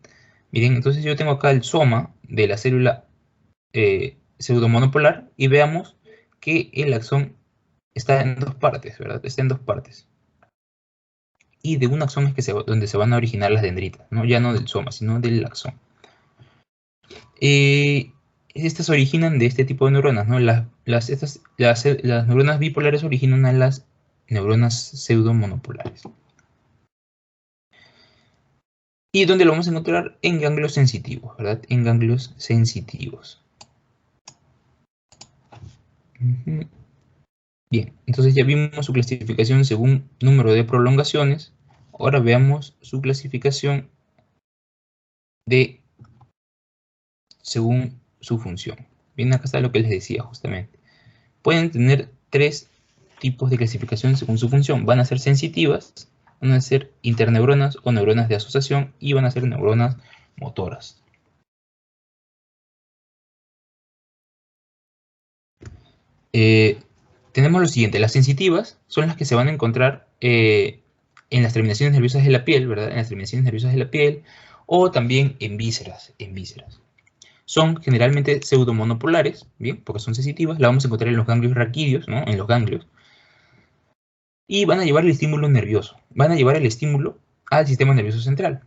Miren, entonces yo tengo acá el soma de la célula pseudomonopolar y veamos que el axón está en 2 partes, ¿verdad? Está en 2 partes. Y de un axón es donde se van a originar las dendritas, ¿no? Ya no del soma, sino del axón. Estas se originan de este tipo de neuronas, ¿no? Las neuronas bipolares originan a las neuronas pseudomonopolares. ¿Y dónde lo vamos a encontrar? En ganglios sensitivos, ¿verdad? En ganglios sensitivos. Bien, entonces ya vimos su clasificación según número de prolongaciones. Ahora veamos su clasificación según su función. Bien, acá está lo que les decía justamente. Pueden tener 3 tipos de clasificación según su función. Van a ser sensitivas, van a ser interneuronas o neuronas de asociación y van a ser neuronas motoras. Tenemos lo siguiente, las sensitivas son las que se van a encontrar en las terminaciones nerviosas de la piel, ¿verdad? En las terminaciones nerviosas de la piel o también en vísceras, Son generalmente pseudomonopolares, ¿bien? Porque son sensitivas, la vamos a encontrar en los ganglios raquídeos, ¿no? En los ganglios. Y van a llevar el estímulo nervioso, van a llevar el estímulo al sistema nervioso central.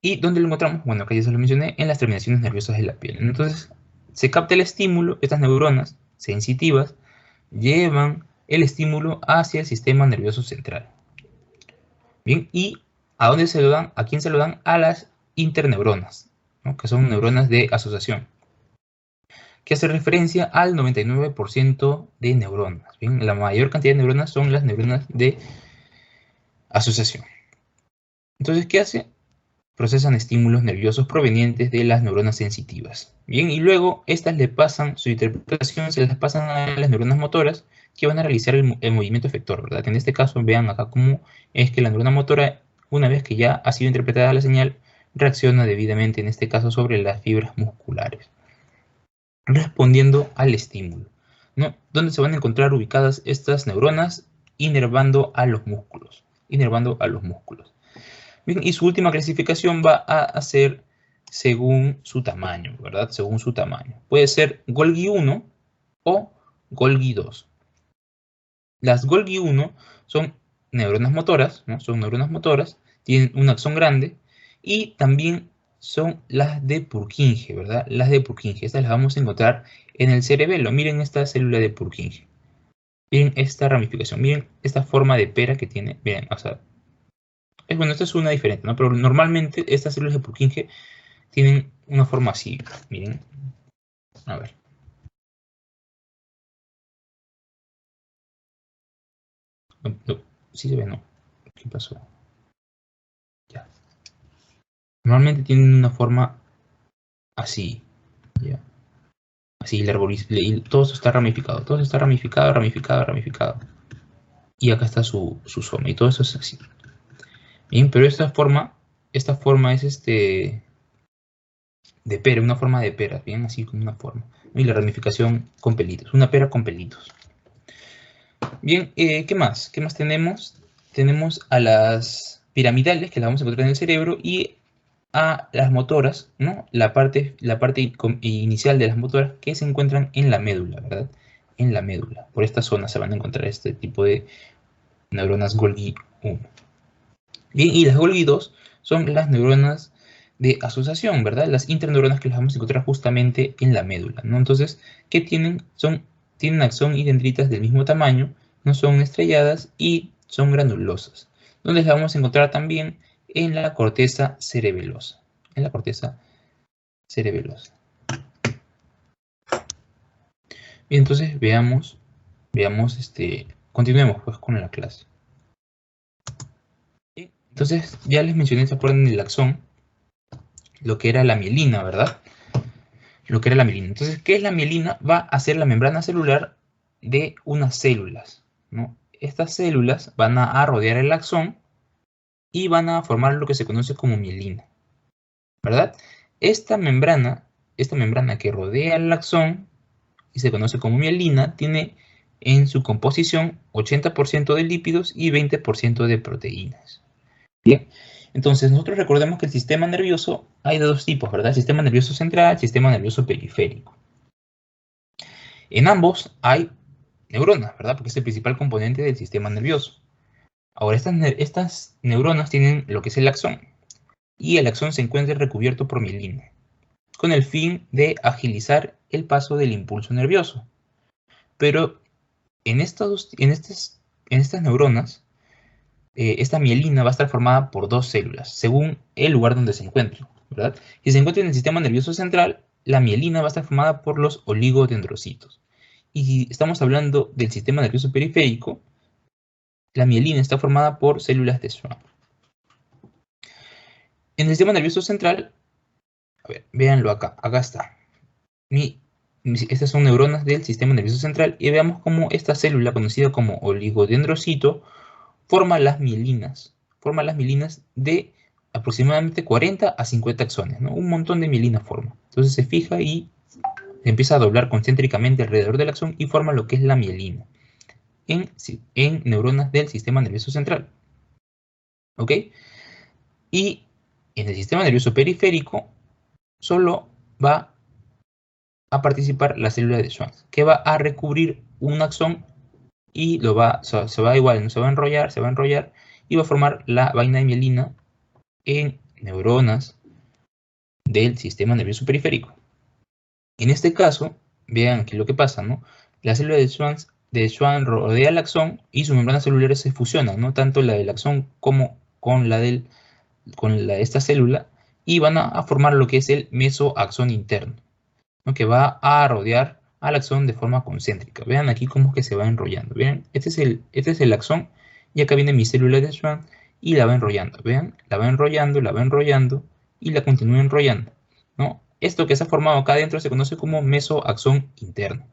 ¿Y dónde lo encontramos? Bueno, acá ya se lo mencioné, en las terminaciones nerviosas de la piel. Entonces, se capta el estímulo, estas neuronas sensitivas llevan el estímulo hacia el sistema nervioso central. Bien, ¿y a dónde se lo dan? ¿A quién se lo dan? A las interneuronas, ¿no? Que son neuronas de asociación. que hace referencia al 99% de neuronas. Bien, la mayor cantidad de neuronas son las neuronas de asociación. Entonces, ¿qué hace? Procesan estímulos nerviosos provenientes de las neuronas sensitivas. Bien, y luego estas le pasan su interpretación, se las pasan a las neuronas motoras que van a realizar el movimiento efector, ¿verdad? En este caso, vean acá cómo es que la neurona motora, una vez que ya ha sido interpretada la señal, reacciona debidamente, en este caso, sobre las fibras musculares, respondiendo al estímulo, ¿no? ¿Dónde se van a encontrar ubicadas estas neuronas? Inervando a los músculos. Inervando a los músculos. Bien, y su última clasificación va a hacer según su tamaño, ¿verdad? Según su tamaño. Puede ser Golgi 1 o Golgi 2. Las Golgi 1 son neuronas motoras, ¿no? Son neuronas motoras, tienen un axón grande y también son las de Purkinje, ¿verdad? Las de Purkinje, estas las vamos a encontrar en el cerebelo. Miren esta célula de Purkinje. Miren esta ramificación, miren esta forma de pera que tiene. Miren, o sea, bueno, esta es una diferente, ¿no? Pero normalmente estas células de Purkinje tienen una forma así. Miren. A ver. No, sí se ve, ¿no? ¿Qué pasó? Ya. Normalmente tienen una forma así. Ya. Así, y todo esto está ramificado. Todo esto está ramificado, ramificado, ramificado. Y acá está su zona. Y todo eso es así. Bien, pero esta forma es de pera, una forma de pera. Bien, así como una forma. Y la ramificación con pelitos. Una pera con pelitos. Bien, ¿qué más? ¿Qué más tenemos? Tenemos a las piramidales, que las vamos a encontrar en el cerebro, y a las motoras, ¿no? La parte inicial de las motoras que se encuentran en la médula, ¿verdad? En la médula. Por esta zona se van a encontrar este tipo de neuronas Golgi 1. Bien, y las Golgi 2 son las neuronas de asociación, ¿verdad? Las interneuronas que las vamos a encontrar justamente en la médula, ¿no? Entonces, ¿qué tienen? Tienen axón y dendritas del mismo tamaño, no son estrelladas y son granulosas, donde las vamos a encontrar también en la corteza cerebelosa. En la corteza cerebelosa. Bien, entonces continuemos pues con la clase. Entonces, ya les mencioné, ¿se acuerdan del axón? Lo que era la mielina, ¿verdad? Lo que era la mielina. Entonces, ¿qué es la mielina? Va a ser la membrana celular de unas células, ¿no? Estas células van a rodear el axón y van a formar lo que se conoce como mielina, ¿verdad? Esta membrana que rodea el axón y se conoce como mielina, tiene en su composición 80% de lípidos y 20% de proteínas. Bien, entonces nosotros recordemos que el sistema nervioso hay de dos tipos, ¿verdad? El sistema nervioso central, el sistema nervioso periférico. En ambos hay neuronas, ¿verdad? Porque es el principal componente del sistema nervioso. Ahora, estas neuronas tienen lo que es el axón, y el axón se encuentra recubierto por mielina, con el fin de agilizar el paso del impulso nervioso. Pero en estas neuronas, esta mielina va a estar formada por dos células, según el lugar donde se encuentre, ¿verdad? Si se encuentra en el sistema nervioso central, la mielina va a estar formada por los oligodendrocitos. Y si estamos hablando del sistema nervioso periférico, la mielina está formada por células de Schwann. En el sistema nervioso central, a ver, véanlo acá está. Estas son neuronas del sistema nervioso central y veamos cómo esta célula, conocida como oligodendrocito, forma las mielinas de aproximadamente 40 a 50 axones, ¿no? Un montón de mielina forma. Entonces se fija y se empieza a doblar concéntricamente alrededor del axón y forma lo que es la mielina en neuronas del sistema nervioso central. ¿Ok? Y en el sistema nervioso periférico solo va a participar la célula de Schwann, que va a recubrir un axón y se va a enrollar y va a formar la vaina de mielina en neuronas del sistema nervioso periférico. En este caso, vean aquí lo que pasa, ¿no? La célula de Schwann rodea el axón y sus membranas celulares se fusionan, ¿no? Tanto la del axón como con la de esta célula, y van a formar lo que es el mesoaxón interno. ¿no? Que va a rodear al axón de forma concéntrica. Vean aquí cómo es que se va enrollando. Vean, este es el axón y acá viene mi célula de Schwann y la va enrollando. Vean, la va enrollando y la continúa enrollando, ¿no? Esto que se ha formado acá adentro se conoce como mesoaxón interno.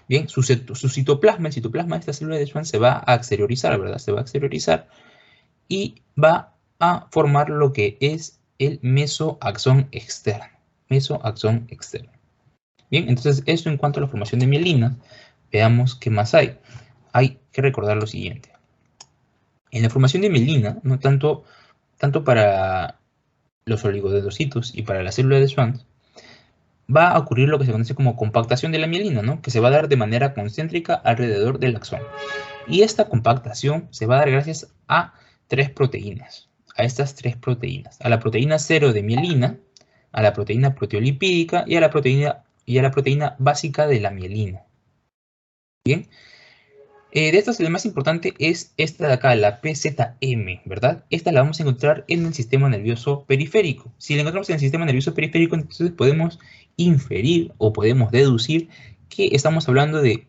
Bien, su citoplasma, el citoplasma de esta célula de Schwann se va a exteriorizar, ¿verdad? Se va a exteriorizar y va a formar lo que es el mesoaxón externo. Mesoaxón externo. Bien, entonces esto en cuanto a la formación de mielina. Veamos qué más hay. Hay que recordar lo siguiente. En la formación de mielina, no tanto para los oligodendrocitos y para la célula de Schwann, va a ocurrir lo que se conoce como compactación de la mielina, ¿no? Que se va a dar de manera concéntrica alrededor del axón. Y esta compactación se va a dar gracias a tres proteínas, a estas tres proteínas, a la proteína 0 de mielina, a la proteína proteolipídica y a la proteína básica de la mielina. Bien, de estas la más importante es esta de acá, la PZM, ¿verdad? Esta la vamos a encontrar en el sistema nervioso periférico. Si la encontramos en el sistema nervioso periférico, entonces podemos inferir o podemos deducir que estamos hablando de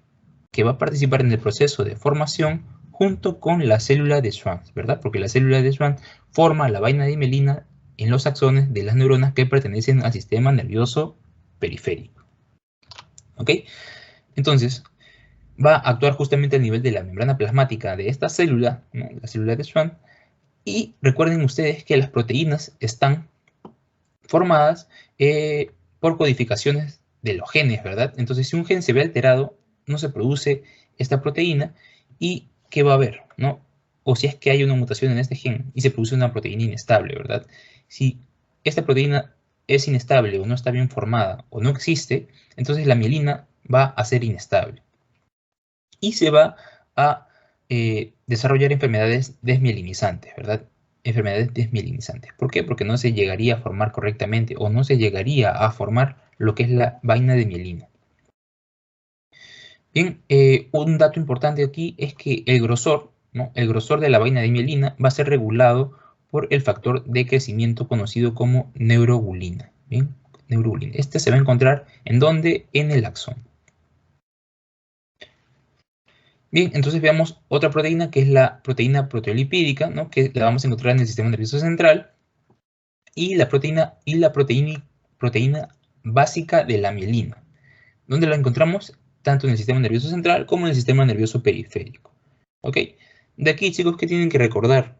que va a participar en el proceso de formación junto con la célula de Schwann, ¿verdad? Porque la célula de Schwann forma la vaina de mielina en los axones de las neuronas que pertenecen al sistema nervioso periférico. ¿Ok? Entonces, va a actuar justamente a nivel de la membrana plasmática de esta célula, ¿no? La célula de Schwann, y recuerden ustedes que las proteínas están formadas por codificaciones de los genes, ¿verdad? Entonces, si un gen se ve alterado, no se produce esta proteína, ¿y qué va a haber, no? O si es que hay una mutación en este gen y se produce una proteína inestable, ¿verdad? Si esta proteína es inestable o no está bien formada o no existe, entonces la mielina va a ser inestable y se va a desarrollar enfermedades desmielinizantes, ¿verdad? Enfermedades desmielinizantes. ¿Por qué? Porque no se llegaría a formar correctamente o no se llegaría a formar lo que es la vaina de mielina. Bien, un dato importante aquí es que el grosor, ¿no? El grosor de la vaina de mielina va a ser regulado por el factor de crecimiento conocido como neurobulina. Bien, neurobulina. Este se va a encontrar ¿en dónde? En el axón. Bien, entonces veamos otra proteína que es la proteína proteolipídica, ¿no? Que la vamos a encontrar en el sistema nervioso central, y la proteína básica de la mielina, donde la encontramos tanto en el sistema nervioso central como en el sistema nervioso periférico. ¿Ok? De aquí, chicos, ¿qué tienen que recordar?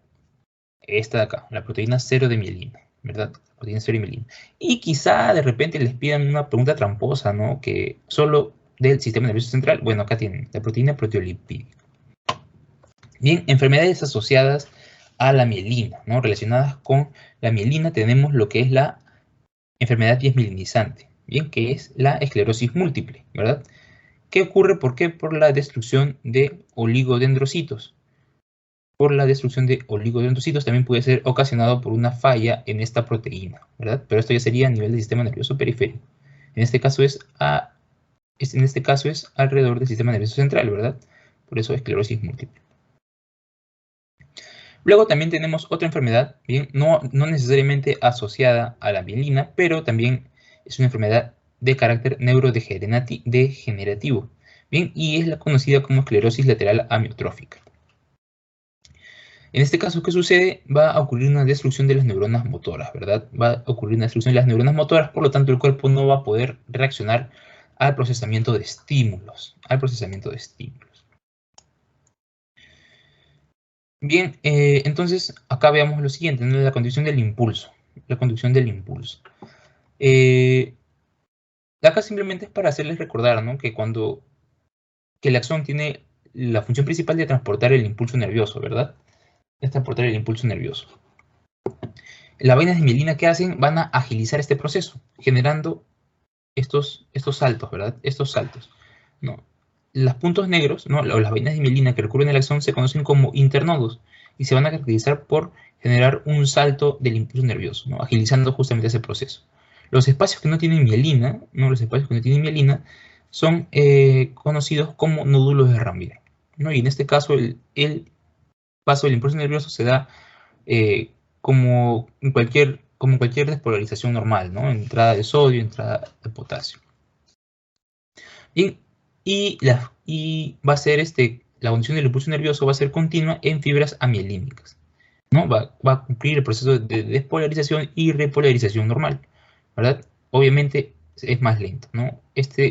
Esta de acá, la proteína 0 de mielina, ¿verdad? La proteína 0 de mielina. Y quizá de repente les pidan una pregunta tramposa, ¿no? Que solo del sistema nervioso central, bueno, acá tienen la proteína proteolipídica. Bien, enfermedades asociadas a la mielina, ¿no? Relacionadas con la mielina tenemos lo que es la enfermedad desmielinizante, bien, que es la esclerosis múltiple, ¿verdad? ¿Qué ocurre? ¿Por qué? Por la destrucción de oligodendrocitos. Por la destrucción de oligodendrocitos también puede ser ocasionado por una falla en esta proteína, ¿verdad? Pero esto ya sería a nivel del sistema nervioso periférico. En este caso es alrededor del sistema nervioso central, ¿verdad? Por eso esclerosis múltiple. Luego también tenemos otra enfermedad, bien, no necesariamente asociada a la mielina, pero también es una enfermedad de carácter neurodegenerativo, bien, y es la conocida como esclerosis lateral amiotrófica. En este caso, ¿qué sucede? Va a ocurrir una destrucción de las neuronas motoras, ¿verdad? Va a ocurrir una destrucción de las neuronas motoras, por lo tanto el cuerpo no va a poder reaccionar al procesamiento de estímulos, Bien, entonces acá veamos lo siguiente, ¿no? La conducción del impulso. La conducción del impulso. Acá simplemente es para hacerles recordar, ¿no? Que el axón tiene la función principal de transportar el impulso nervioso, ¿verdad? Es transportar el impulso nervioso. Las vainas de mielina, ¿qué hacen? Van a agilizar este proceso, generando estos saltos, ¿verdad? Estos saltos, ¿no? Los puntos negros, ¿no? O las vainas de mielina que recubren el axón se conocen como internodos y se van a caracterizar por generar un salto del impulso nervioso, ¿no? Agilizando justamente ese proceso. Los espacios que no tienen mielina, ¿no? Los espacios que no tienen mielina son conocidos como nódulos de Ranvier, ¿no? Y en este caso el paso del impulso nervioso se da como en cualquier como cualquier despolarización normal, ¿no? Entrada de sodio, entrada de potasio. Y va a ser la condición del impulso nervioso va a ser continua en fibras amielínicas, ¿no? Va a cumplir el proceso de despolarización y repolarización normal, ¿verdad? Obviamente es más lento, ¿no? Esta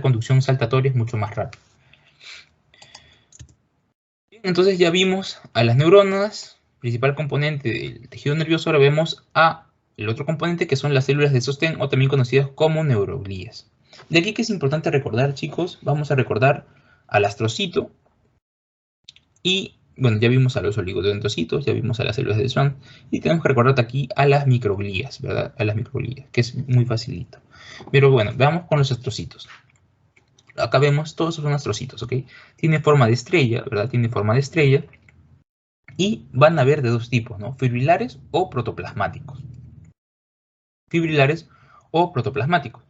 conducción saltatoria es mucho más rápida. Entonces ya vimos a las neuronas, principal componente del tejido nervioso. Ahora vemos a el otro componente, que son las células de sostén, o también conocidas como neuroglías. De aquí que es importante recordar, chicos, vamos a recordar al astrocito. Y, bueno, ya vimos a los oligodendrocitos, ya vimos a las células de Schwann. Y tenemos que recordar aquí a las microglías, ¿verdad? A las microglías, que es muy facilito. Pero bueno, veamos con los astrocitos. Acá vemos, todos son astrocitos, ¿ok? Tiene forma de estrella, ¿verdad? Tiene forma de estrella. Y van a haber de dos tipos, ¿no? Fibrilares o protoplasmáticos. Fibrilares o protoplasmáticos.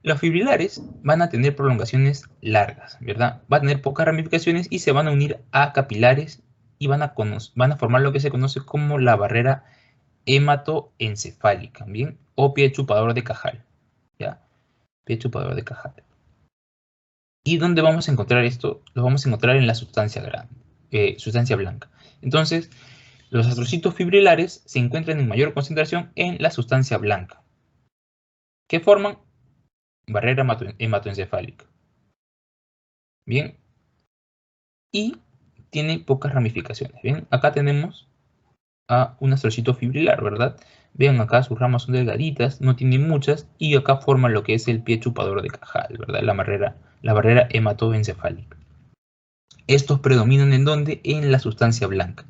Los fibrilares van a tener prolongaciones largas, ¿verdad? Va a tener pocas ramificaciones y se van a unir a capilares y van a formar lo que se conoce como la barrera hematoencefálica, ¿bien? O pie chupador de Cajal, ¿ya? Pie chupador de Cajal. ¿Y dónde vamos a encontrar esto? Lo vamos a encontrar en la sustancia blanca. Entonces, los astrocitos fibrilares se encuentran en mayor concentración en la sustancia blanca, que forman barrera hematoencefálica. Bien. Y tiene pocas ramificaciones. Bien, acá tenemos a un astrocito fibrilar, ¿verdad? Vean acá, sus ramas son delgaditas, no tienen muchas, y acá forman lo que es el pie chupador de Cajal, ¿verdad? La barrera hematoencefálica. Estos predominan ¿en dónde? En la sustancia blanca.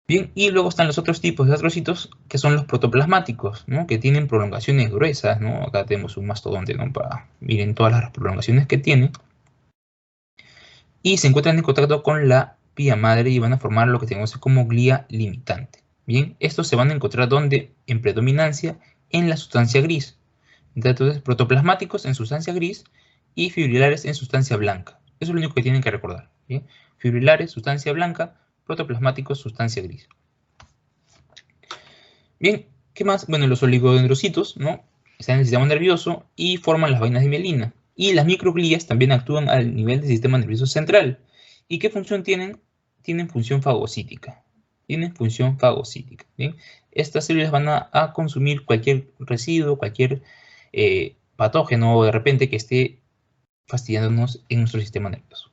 Bien, y luego están los otros tipos de astrocitos, que son los protoplasmáticos, ¿no? Que tienen prolongaciones gruesas, ¿no? Acá tenemos un mastodonte, ¿no? Miren todas las prolongaciones que tiene. Y se encuentran en contacto con la pía madre y van a formar lo que tenemos como glía limitante. Bien, estos se van a encontrar ¿dónde? En predominancia en la sustancia gris. Entonces, protoplasmáticos en sustancia gris y fibrilares en sustancia blanca. Eso es lo único que tienen que recordar. ¿Bien? Fibrilares, sustancia blanca, protoplasmáticos, sustancia gris. Bien, ¿qué más? Bueno, los oligodendrocitos, ¿no? Están en el sistema nervioso y forman las vainas de mielina. Y las microglías también actúan al nivel del sistema nervioso central. ¿Y qué función tienen? Tienen función fagocítica. Tienen función fagocítica. ¿Bien? Estas células van a consumir cualquier residuo, cualquier patógeno de repente que esté fastidiándonos en nuestro sistema nervioso.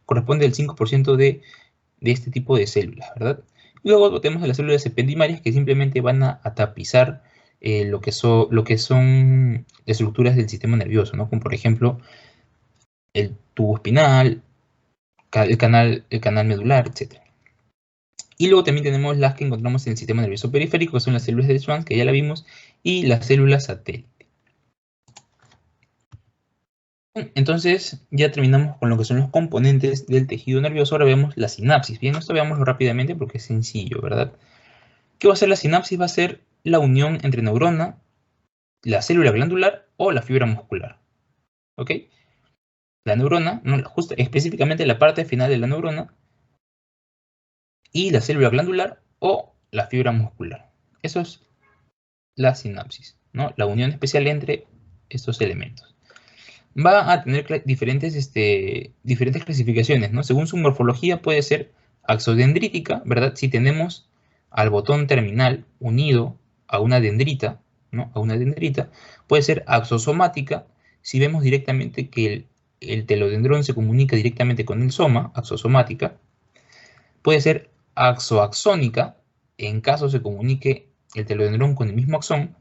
Corresponde al 5% de este tipo de células, ¿verdad? Luego tenemos las células ependimarias que simplemente van a tapizar lo que son estructuras del sistema nervioso, ¿no? Como por ejemplo el tubo espinal, el canal medular, etc. Y luego también tenemos las que encontramos en el sistema nervioso periférico, que son las células de Schwann, que ya la vimos, y las células satélite. Entonces ya terminamos con lo que son los componentes del tejido nervioso. Ahora vemos la sinapsis. Bien, esto veámoslo rápidamente porque es sencillo, ¿verdad? ¿Qué va a ser la sinapsis? Va a ser la unión entre neurona, la célula glandular o la fibra muscular. ¿Ok? La neurona, justo específicamente la parte final de la neurona, y la célula glandular o la fibra muscular. Eso es la sinapsis, ¿no? La unión especial entre estos elementos. Va a tener diferentes clasificaciones, ¿no? Según su morfología puede ser axodendrítica, ¿verdad? Si tenemos al botón terminal unido a una dendrita, ¿no? A una dendrita. Puede ser axosomática, si vemos directamente que el telodendrón se comunica directamente con el soma, axosomática. Puede ser axoaxónica, en caso se comunique el telodendrón con el mismo axón.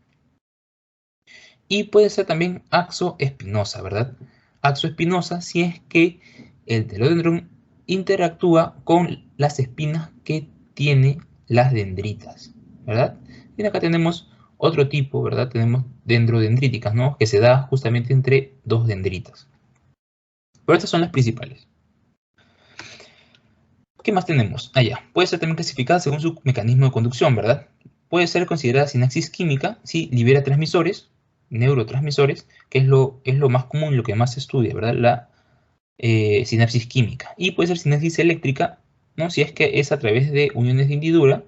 Y puede ser también axoespinosa, ¿verdad? Axoespinosa si es que el telodendrón interactúa con las espinas que tiene las dendritas, ¿verdad? Y acá tenemos otro tipo, ¿verdad? Tenemos dendrodendríticas, ¿no? Que se da justamente entre dos dendritas. Pero estas son las principales. ¿Qué más tenemos? Allá. Puede ser también clasificada según su mecanismo de conducción, ¿verdad? Puede ser considerada sinapsis química si libera transmisores, neurotransmisores, que es lo más común, lo que más se estudia, ¿verdad? La sinapsis química. Y puede ser sinapsis eléctrica, ¿no? Si es que es a través de uniones de hendidura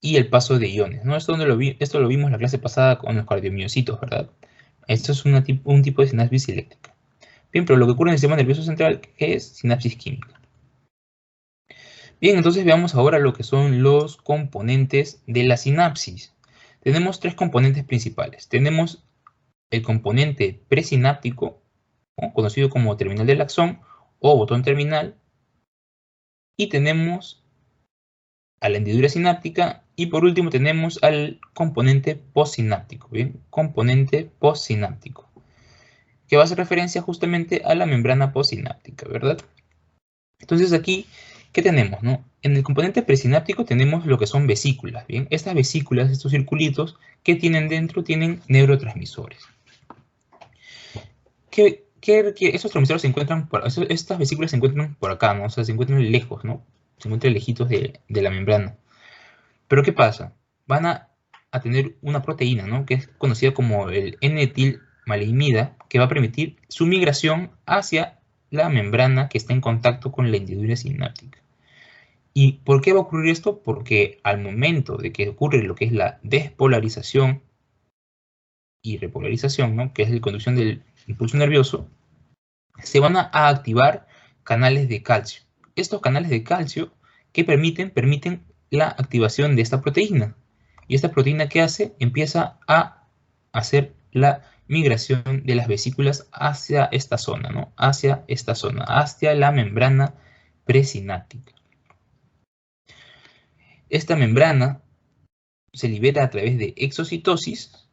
y el paso de iones, ¿no? Esto lo vimos la clase pasada con los cardiomiocitos, ¿verdad? Esto es un tipo de sinapsis eléctrica. Bien, pero lo que ocurre en el sistema nervioso central, que es sinapsis química. Bien, entonces veamos ahora lo que son los componentes de la sinapsis. Tenemos tres componentes principales. Tenemos el componente presináptico, ¿no?, conocido como terminal del axón o botón terminal, y tenemos a la hendidura sináptica, y por último tenemos al componente postsináptico, ¿bien? Componente postsináptico, que va a hacer referencia justamente a la membrana postsináptica, ¿verdad? Entonces aquí, ¿qué tenemos, no? En el componente presináptico tenemos lo que son vesículas, ¿bien? Estas vesículas, estos circulitos, ¿qué tienen dentro? Tienen neurotransmisores. Esos transmisores se encuentran estas vesículas se encuentran por acá, ¿no? O sea, se encuentran lejos, ¿no? Se encuentran lejitos de la membrana. Pero ¿qué pasa? Van a tener una proteína, ¿no?, que es conocida como el N-etilmalimida, que va a permitir su migración hacia la membrana que está en contacto con la hendidura sináptica. ¿Y por qué va a ocurrir esto? Porque al momento de que ocurre lo que es la despolarización y repolarización, ¿no?, que es la conducción del impulso nervioso, se van a activar canales de calcio. Estos canales de calcio que permiten la activación de esta proteína. ¿Y esta proteína qué hace? Empieza a hacer la migración de las vesículas hacia esta zona, ¿no? Hacia esta zona, hacia la membrana presináptica. Esta membrana se libera a través de exocitosis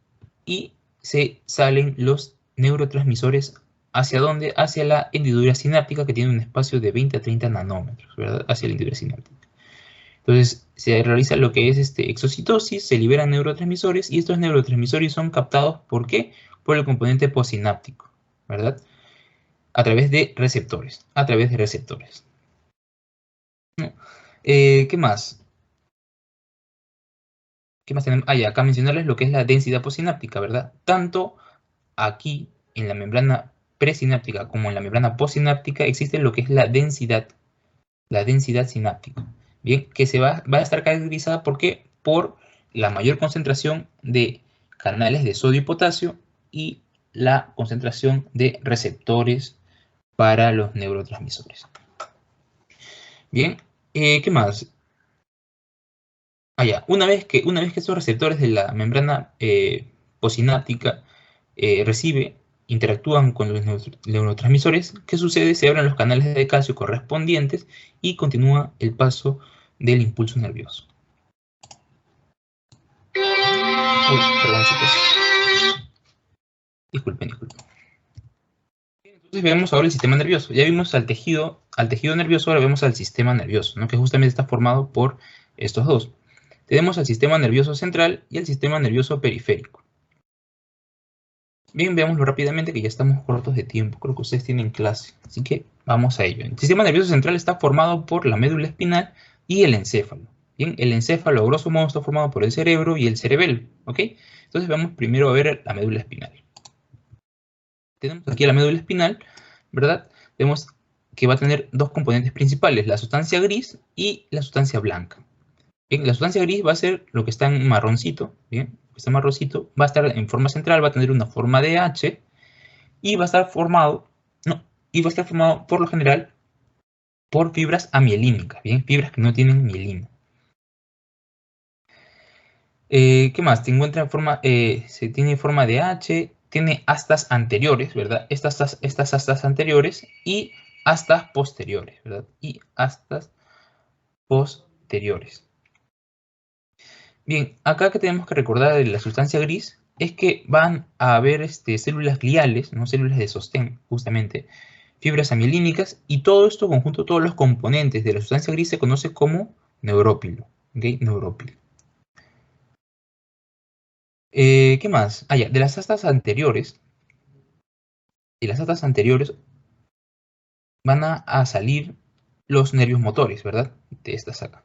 y se salen los neurotransmisores. ¿Hacia dónde? Hacia la hendidura sináptica, que tiene un espacio de 20 a 30 nanómetros, ¿verdad? Hacia la hendidura sináptica. Entonces se realiza lo que es exocitosis, se liberan neurotransmisores y estos neurotransmisores son captados, ¿por qué? Por el componente postsináptico, ¿verdad? A través de receptores, ¿no? ¿Qué más? ¿Qué más tenemos? Ya, acá mencionarles lo que es la densidad postsináptica, ¿verdad? Tanto aquí en la membrana presináptica como en la membrana postsináptica existe lo que es la densidad sináptica. Bien, que va a estar caracterizada ¿por qué? Por la mayor concentración de canales de sodio y potasio y la concentración de receptores para los neurotransmisores. Bien, ¿qué más? Ya, una vez que estos receptores de la membrana postsináptica interactúan con los neurotransmisores, ¿qué sucede? Se abren los canales de calcio correspondientes y continúa el paso del impulso nervioso. Uy, perdón, chicos. Disculpen. Entonces vemos ahora el sistema nervioso. Ya vimos al tejido nervioso, ahora vemos al sistema nervioso, ¿no?, que justamente está formado por estos dos. Tenemos al sistema nervioso central y al sistema nervioso periférico. Bien, veámoslo rápidamente, que ya estamos cortos de tiempo. Creo que ustedes tienen clase, así que vamos a ello. El sistema nervioso central está formado por la médula espinal y el encéfalo. Bien, el encéfalo, a grosso modo, está formado por el cerebro y el cerebelo, ¿ok? Entonces vamos primero a ver la médula espinal. Tenemos aquí la médula espinal, ¿verdad? Vemos que va a tener dos componentes principales, la sustancia gris y la sustancia blanca. Bien, la sustancia gris va a ser lo que está en marroncito, bien, este marroncito va a estar en forma central, va a tener una forma de H y va a estar formado, por lo general por fibras amielínicas, bien, fibras que no tienen mielina. ¿Qué más? Se tiene forma de H, tiene astas anteriores, ¿verdad? Estas astas anteriores y astas posteriores, ¿verdad? Y astas posteriores. Bien, acá que tenemos que recordar de la sustancia gris es que van a haber células gliales, ¿no?, células de sostén, justamente, fibras amielínicas, y todo esto conjunto, todos los componentes de la sustancia gris se conoce como neurópilo, ¿ok? Neurópilo. ¿Qué más? Ya, de las astas anteriores van a salir los nervios motores, ¿verdad? De estas acá.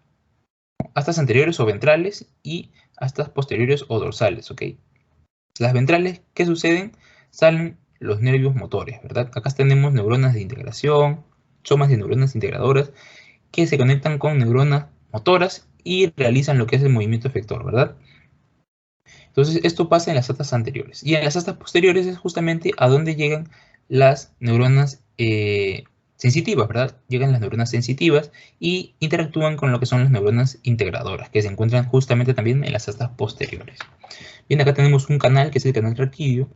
Astas anteriores o ventrales y astas posteriores o dorsales, ¿ok? Las ventrales, ¿qué suceden? Salen los nervios motores, ¿verdad? Acá tenemos neuronas de integración, somas de neuronas integradoras que se conectan con neuronas motoras y realizan lo que es el movimiento efector, ¿verdad? Entonces, esto pasa en las astas anteriores. Y en las astas posteriores es justamente a donde llegan las neuronas sensitivas, ¿verdad? Llegan las neuronas sensitivas y interactúan con lo que son las neuronas integradoras, que se encuentran justamente también en las astas posteriores. Bien, acá tenemos un canal, que es el canal raquídeo.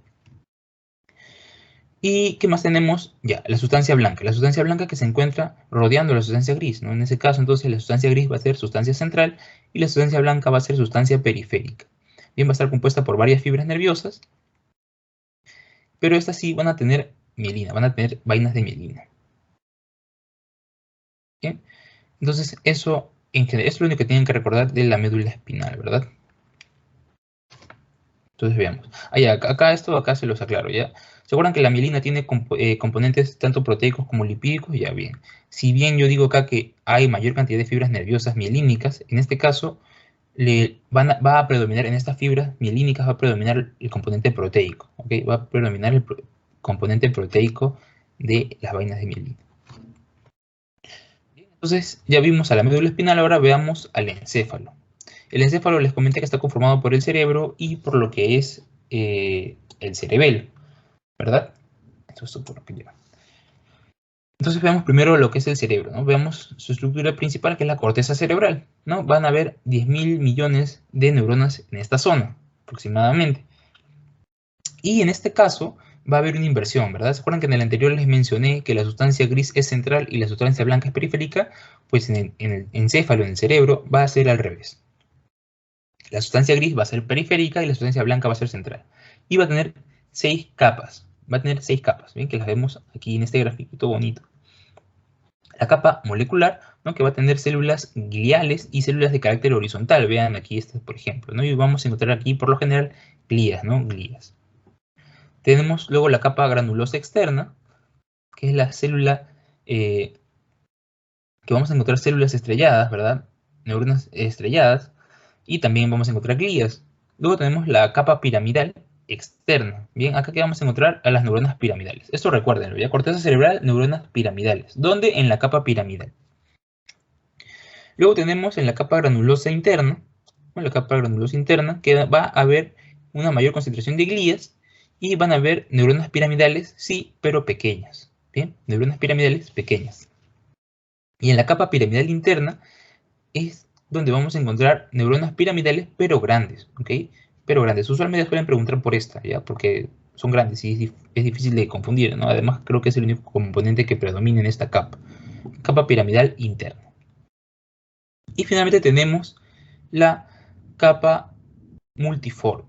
¿Y qué más tenemos? Ya, la sustancia blanca. La sustancia blanca que se encuentra rodeando la sustancia gris, ¿no? En ese caso, entonces, la sustancia gris va a ser sustancia central y la sustancia blanca va a ser sustancia periférica. Bien, va a estar compuesta por varias fibras nerviosas, pero estas sí van a tener mielina, van a tener vainas de mielina. ¿Bien? Entonces, eso en general es lo único que tienen que recordar de la médula espinal, ¿verdad? Entonces veamos. Acá se los aclaro, ¿ya? ¿Se acuerdan que la mielina tiene componentes tanto proteicos como lipídicos? Ya bien. Si bien yo digo acá que hay mayor cantidad de fibras nerviosas mielínicas, en este caso va a predominar en estas fibras mielínicas, va a predominar el componente proteico, ¿ok? Va a predominar el componente proteico de las vainas de mielina. Entonces ya vimos a la médula espinal, ahora veamos al encéfalo. El encéfalo les comenté que está conformado por el cerebro y por lo que es el cerebelo, ¿verdad? Esto por lo que lleva. Entonces veamos primero lo que es el cerebro, ¿no? Veamos su estructura principal, que es la corteza cerebral, ¿no? Van a haber 10.000 millones de neuronas en esta zona, aproximadamente. Y en este caso va a haber una inversión, ¿verdad? ¿Se acuerdan que en el anterior les mencioné que la sustancia gris es central y la sustancia blanca es periférica? Pues en el encéfalo, en el cerebro, va a ser al revés. La sustancia gris va a ser periférica y la sustancia blanca va a ser central. Y va a tener 6 capas. Va a tener 6 capas, ¿bien? Que las vemos aquí en este grafiquito bonito. La capa molecular, ¿no? Que va a tener células gliales y células de carácter horizontal. Vean aquí estas, por ejemplo, ¿no? Y vamos a encontrar aquí, por lo general, glías, ¿no? Glías. Tenemos luego la capa granulosa externa, que es la célula que vamos a encontrar células estrelladas, ¿verdad? Neuronas estrelladas. Y también vamos a encontrar glías. Luego tenemos la capa piramidal externa. Bien, acá que vamos a encontrar a las neuronas piramidales. Esto recuerden, ya corteza cerebral, neuronas piramidales. ¿Dónde? En la capa piramidal. Luego tenemos en la capa granulosa interna, que va a haber una mayor concentración de glías y van a haber neuronas piramidales, sí, pero pequeñas. Bien, neuronas piramidales pequeñas. Y en la capa piramidal interna es donde vamos a encontrar neuronas piramidales, pero grandes, ¿ok? Pero grandes. Usualmente suelen preguntar por esta, ¿ya? Porque son grandes y es difícil de confundir, ¿no? Además, creo que es el único componente que predomina en esta capa piramidal interna. Y finalmente tenemos la capa multiforme.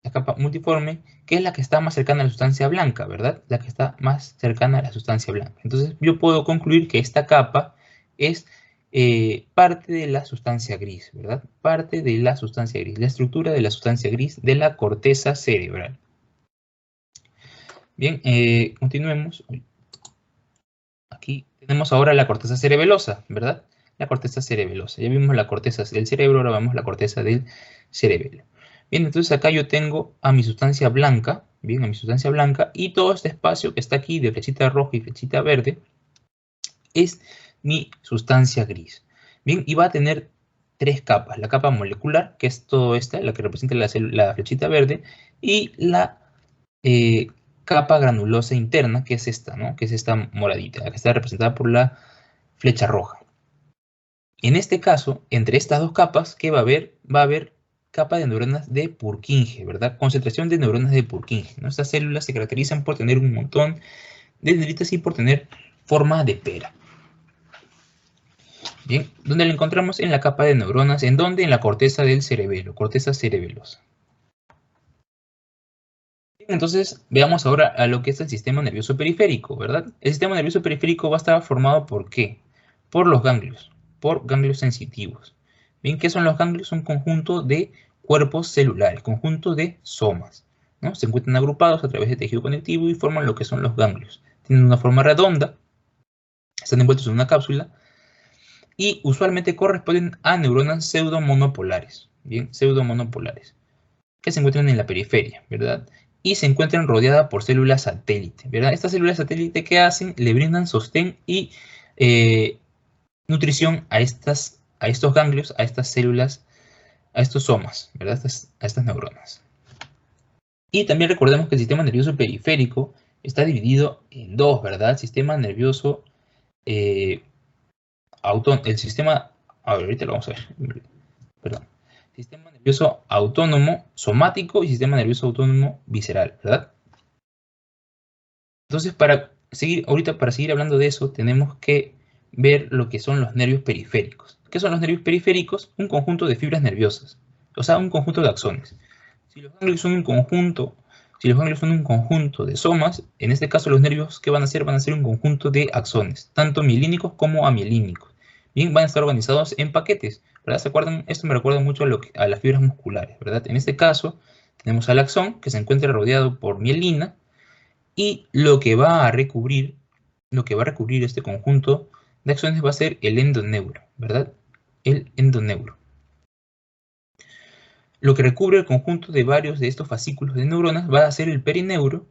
La capa multiforme, que es la que está más cercana a la sustancia blanca, ¿verdad? La que está más cercana a la sustancia blanca. Entonces, yo puedo concluir que esta capa es parte de la sustancia gris, ¿verdad? Parte de la sustancia gris, la estructura de la sustancia gris de la corteza cerebral. Bien, continuemos. Aquí tenemos ahora la corteza cerebelosa, ¿verdad? La corteza cerebelosa. Ya vimos la corteza del cerebro, ahora vemos la corteza del cerebelo. Bien, entonces acá yo tengo a mi sustancia blanca, bien, a mi sustancia blanca, y todo este espacio que está aquí de flechita roja y flechita verde es mi sustancia gris. Bien, y va a tener 3 capas. La capa molecular, que es todo esta, la que representa la flechita verde, y la capa granulosa interna, que es esta, ¿no? Que es esta moradita, la que está representada por la flecha roja. En este caso, entre estas dos capas, ¿qué va a haber? Va a haber capa de neuronas de Purkinje, ¿verdad? Concentración de neuronas de Purkinje, ¿no? Estas células se caracterizan por tener un montón de dendritas y por tener forma de pera. Bien, ¿dónde la encontramos? En la capa de neuronas. ¿En dónde? En la corteza del cerebelo, corteza cerebelosa. Entonces, veamos ahora a lo que es el sistema nervioso periférico, ¿verdad? El sistema nervioso periférico va a estar formado ¿por qué? Por los ganglios, por ganglios sensitivos. Bien, ¿qué son los ganglios? Un conjunto de cuerpos celulares, conjunto de somas, ¿no? Se encuentran agrupados a través de tejido conectivo y forman lo que son los ganglios. Tienen una forma redonda, están envueltos en una cápsula y usualmente corresponden a neuronas pseudomonopolares, bien, pseudomonopolares, que se encuentran en la periferia, ¿verdad? Y se encuentran rodeadas por células satélite, ¿verdad? Estas células satélite, ¿qué hacen? Le brindan sostén y nutrición a estas a estos ganglios, a estas células, a estos somas, ¿verdad? A estas neuronas. Y también recordemos que el sistema nervioso periférico está dividido en dos, ¿verdad? Sistema nervioso el sistema, ahorita lo vamos a ver, perdón. Sistema nervioso autónomo somático y sistema nervioso autónomo visceral, ¿verdad? Entonces, para seguir hablando de eso, tenemos que ver lo que son los nervios periféricos. ¿Qué son los nervios periféricos? Un conjunto de fibras nerviosas, o sea, un conjunto de axones. Si los ganglios son un conjunto de somas, en este caso los nervios que van a ser un conjunto de axones, tanto mielínicos como amielínicos. Bien, van a estar organizados en paquetes, ¿verdad? ¿Se acuerdan? Esto me recuerda mucho a las fibras musculares, ¿verdad? En este caso, tenemos al axón, que se encuentra rodeado por mielina, y lo que va a recubrir este conjunto de axones va a ser el endoneuro, ¿verdad? El endoneuro. Lo que recubre el conjunto de varios de estos fascículos de neuronas va a ser el perineuro,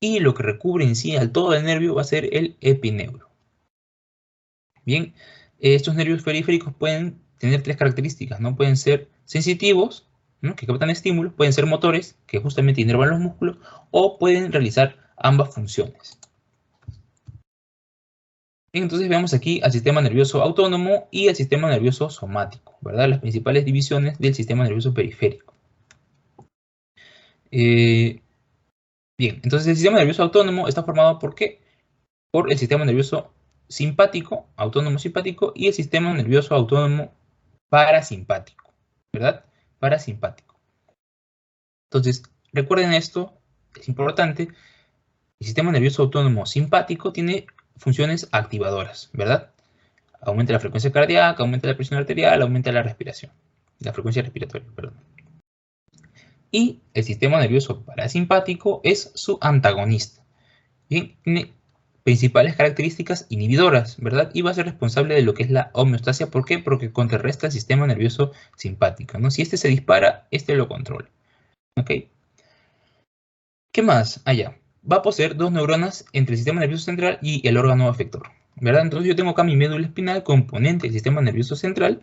y lo que recubre en sí al todo el nervio va a ser el epineuro. Bien, estos nervios periféricos pueden tener tres características, ¿no? Pueden ser sensitivos, ¿no? Que captan estímulos, pueden ser motores, que justamente inervan los músculos, o pueden realizar ambas funciones. Bien, entonces veamos aquí al sistema nervioso autónomo y al sistema nervioso somático, ¿verdad? Las principales divisiones del sistema nervioso periférico. Bien, entonces el sistema nervioso autónomo está formado ¿por qué? Por el sistema nervioso simpático, autónomo simpático, y el sistema nervioso autónomo parasimpático, ¿verdad? Parasimpático. Entonces, recuerden esto, es importante. El sistema nervioso autónomo simpático tiene funciones activadoras, ¿verdad? Aumenta la frecuencia cardíaca, aumenta la presión arterial, aumenta la respiración, la frecuencia respiratoria, perdón. Y el sistema nervioso parasimpático es su antagonista. Bien, tiene principales características inhibidoras, ¿verdad? Y va a ser responsable de lo que es la homeostasia. ¿Por qué? Porque contrarresta el sistema nervioso simpático, ¿no? Si este se dispara, este lo controla. ¿Ok? ¿Qué más? Allá. Va a poseer dos neuronas entre el sistema nervioso central y el órgano efector, ¿verdad? Entonces yo tengo acá mi médula espinal, componente del sistema nervioso central.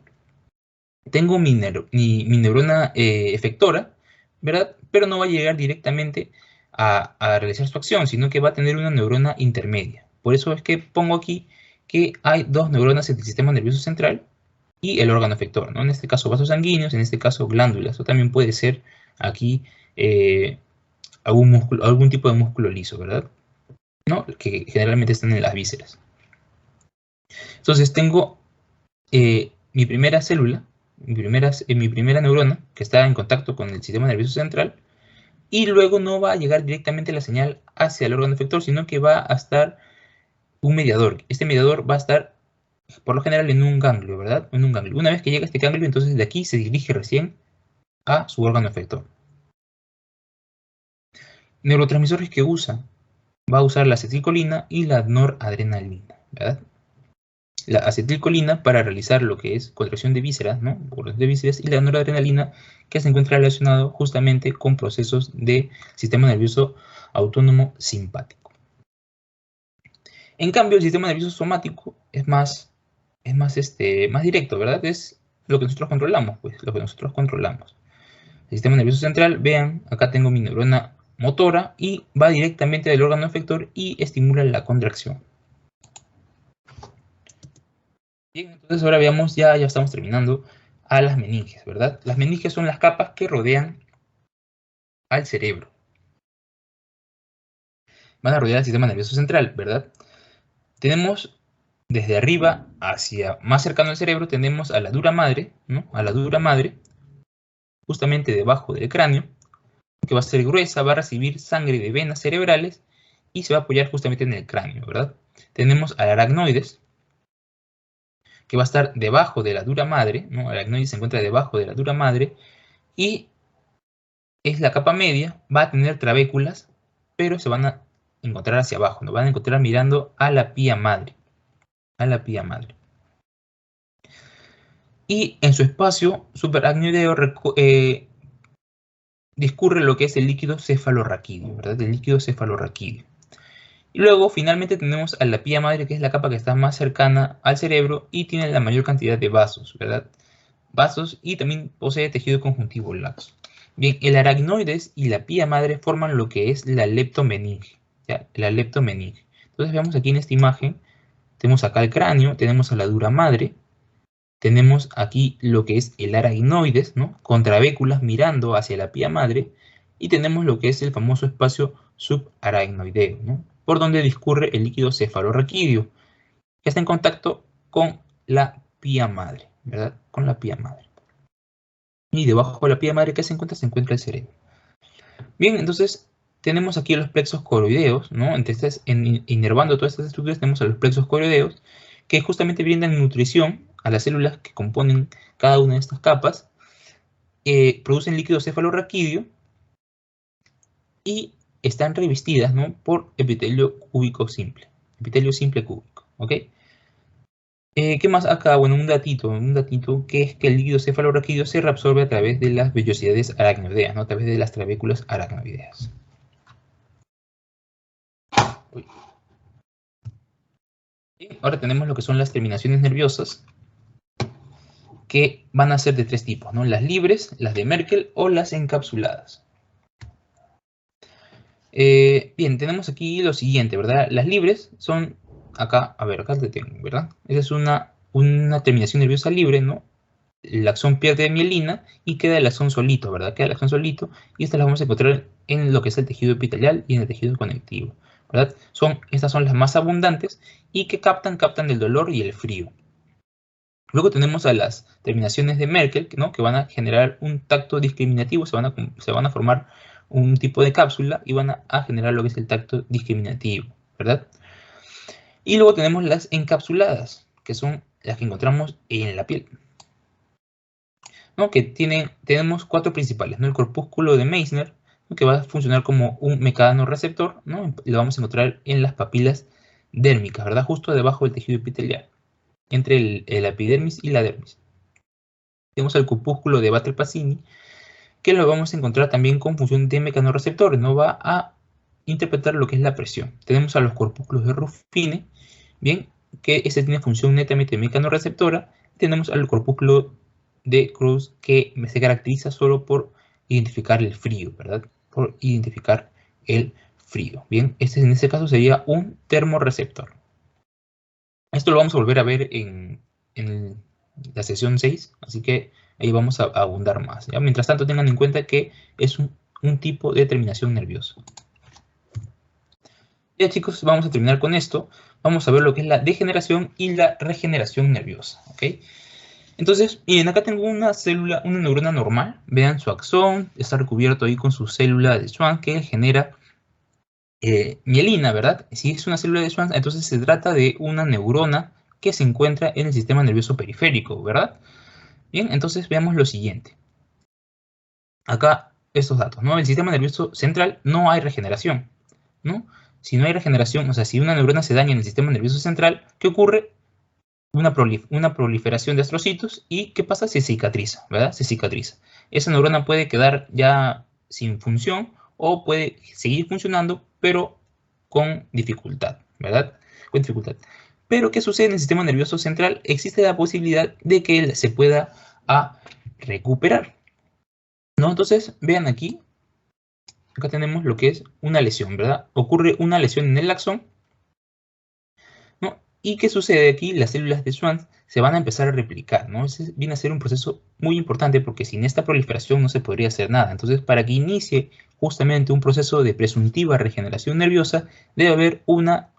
Tengo mi neurona efectora, ¿verdad? Pero no va a llegar directamente a realizar su acción, sino que va a tener una neurona intermedia. Por eso es que pongo aquí que hay dos neuronas entre el sistema nervioso central y el órgano efector, ¿no? En este caso vasos sanguíneos, en este caso glándulas, o también puede ser aquí algún tipo de músculo liso, ¿verdad? ¿No? Que generalmente están en las vísceras. Entonces tengo mi primera célula, mi primera neurona, que está en contacto con el sistema nervioso central, y luego no va a llegar directamente la señal hacia el órgano efector, sino que va a estar un mediador. Este mediador va a estar, por lo general, en un ganglio, ¿verdad? En un ganglio. Una vez que llega a este ganglio, entonces de aquí se dirige recién a su órgano efector. Neurotransmisores que usa. Va a usar la acetilcolina y la noradrenalina, ¿verdad? La acetilcolina para realizar lo que es contracción de vísceras, ¿no? De vísceras, y la noradrenalina que se encuentra relacionado justamente con procesos de sistema nervioso autónomo simpático. En cambio, el sistema nervioso somático es más directo, ¿verdad? Es lo que nosotros controlamos, pues, lo que nosotros controlamos. El sistema nervioso central, vean, acá tengo mi neurona motora y va directamente del órgano efector y estimula la contracción. Bien, entonces ahora veamos, ya estamos terminando, a las meninges, ¿verdad? Las meninges son las capas que rodean al cerebro. Van a rodear el sistema nervioso central, ¿verdad? Tenemos desde arriba hacia más cercano al cerebro, tenemos a la dura madre, ¿no? A la dura madre, justamente debajo del cráneo, que va a ser gruesa, va a recibir sangre de venas cerebrales y se va a apoyar justamente en el cráneo, ¿verdad? Tenemos al aracnoides, que va a estar debajo de la dura madre, ¿no? El aracnoides se encuentra debajo de la dura madre y es la capa media, va a tener trabéculas, pero se van a encontrar hacia abajo, nos van a encontrar mirando a la pía madre, Y en su espacio subaracnoideo discurre lo que es el líquido cefalorraquídeo, ¿verdad? El líquido cefalorraquídeo. Luego, finalmente, tenemos a la pía madre, que es la capa que está más cercana al cerebro y tiene la mayor cantidad de vasos, ¿verdad? Vasos, y también posee tejido conjuntivo laxo. Bien, el aracnoides y la pía madre forman lo que es la leptomeninge, ¿ya? La leptomeninge. Entonces, veamos aquí en esta imagen, tenemos acá el cráneo, tenemos a la dura madre, tenemos aquí lo que es el aracnoides, ¿no? Con trabéculas mirando hacia la pía madre, y tenemos lo que es el famoso espacio subaracnoideo, ¿no? Por donde discurre el líquido cefalorraquídeo, que está en contacto con la pía madre, ¿verdad? Con la pía madre. Y debajo de la pía madre, ¿qué se encuentra el cerebro. Bien, entonces tenemos aquí los plexos coroideos, ¿no? Entonces, inervando todas estas estructuras, tenemos a los plexos coroideos, que justamente brindan nutrición a las células que componen cada una de estas capas, producen líquido cefalorraquídeo y están revestidas, ¿no? Por epitelio cúbico simple, epitelio simple cúbico, ¿ok? ¿Qué más acá? Bueno, un datito que es que el líquido cefalorraquídeo se reabsorbe a través de las vellosidades aracnoideas, ¿no? A través de las trabéculas aracnoideas. Uy. Ahora tenemos lo que son las terminaciones nerviosas, que van a ser de tres tipos, ¿no? Las libres, las de Merkel o las encapsuladas. Bien, tenemos aquí lo siguiente, ¿verdad? Las libres son, acá, a ver, acá te tengo, ¿verdad? Esa es una terminación nerviosa libre, ¿no? El axón pierde mielina y queda el axón solito, ¿verdad? Queda el axón solito, y estas las vamos a encontrar en lo que es el tejido epitelial y en el tejido conectivo, ¿verdad? Estas son las más abundantes y que captan el dolor y el frío. Luego tenemos a las terminaciones de Merkel, ¿no? Que van a generar un tacto discriminativo, se van a formar un tipo de cápsula y van a generar lo que es el tacto discriminativo, ¿verdad? Y luego tenemos las encapsuladas, que son las que encontramos en la piel, ¿no? Que tenemos cuatro principales, ¿no? El corpúsculo de Meissner, ¿no? Que va a funcionar como un mecanorreceptor, ¿no? Y lo vamos a encontrar en las papilas dérmicas, ¿verdad? Justo debajo del tejido epitelial, entre el epidermis y la dermis. Tenemos el corpúsculo de Batter-Pasini, que lo vamos a encontrar también con función de mecanorreceptores, no va a interpretar lo que es la presión. Tenemos a los corpúsculos de Ruffini, bien, que ese tiene función netamente mecanorreceptora. Tenemos al corpúsculo de Cruz, que se caracteriza solo por identificar el frío, ¿verdad? Por identificar el frío. Bien, este en este caso sería un termorreceptor. Esto lo vamos a volver a ver en la sesión 6, así que ahí vamos a abundar más, ¿ya? Mientras tanto, tengan en cuenta que es un tipo de terminación nerviosa. Ya, chicos, vamos a terminar con esto. Vamos a ver lo que es la degeneración y la regeneración nerviosa, ¿ok? Entonces, miren, acá tengo una célula, una neurona normal. Vean, su axón está recubierto ahí con su célula de Schwann que genera mielina, ¿verdad? Si es una célula de Schwann, entonces se trata de una neurona que se encuentra en el sistema nervioso periférico, ¿verdad? Bien, entonces veamos lo siguiente. Acá estos datos, ¿no? En el sistema nervioso central no hay regeneración, ¿no? Si no hay regeneración, o sea, si una neurona se daña en el sistema nervioso central, ¿qué ocurre? Una proliferación de astrocitos, y ¿qué pasa? Se cicatriza, ¿verdad? Se cicatriza. Esa neurona puede quedar ya sin función o puede seguir funcionando, pero con dificultad, ¿verdad? Con dificultad. Pero ¿qué sucede en el sistema nervioso central? Existe la posibilidad de que él se pueda recuperar, ¿no? Entonces, vean aquí, acá tenemos lo que es una lesión, ¿verdad? Ocurre una lesión en el axón, ¿no? ¿Y qué sucede aquí? Las células de Schwann se van a empezar a replicar, ¿no? Ese viene a ser un proceso muy importante porque sin esta proliferación no se podría hacer nada. Entonces, para que inicie justamente un proceso de presuntiva regeneración nerviosa, debe haber una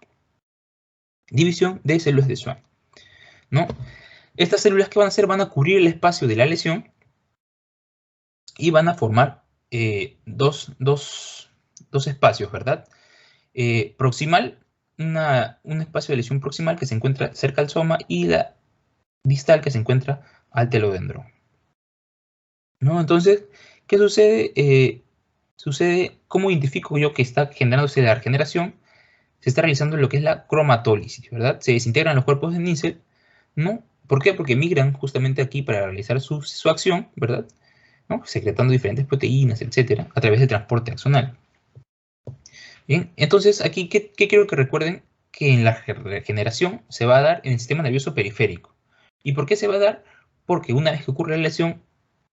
división de células de Schwann, ¿no? Estas células, ¿qué van a hacer? Van a cubrir el espacio de la lesión y van a formar dos espacios, ¿verdad? Proximal, un espacio de lesión proximal que se encuentra cerca al soma, y la distal que se encuentra al telodendro, ¿no? Entonces, ¿qué sucede? ¿Cómo identifico yo que está generándose la regeneración? Se está realizando lo que es la cromatólisis, ¿verdad? Se desintegran los cuerpos de níquel, ¿no? ¿Por qué? Porque migran justamente aquí para realizar su acción, ¿verdad? ¿No? Secretando diferentes proteínas, etcétera, a través del transporte axonal. Bien, entonces aquí, ¿qué quiero que recuerden? Que en la regeneración se va a dar en el sistema nervioso periférico. ¿Y por qué se va a dar? Porque una vez que ocurre la lesión,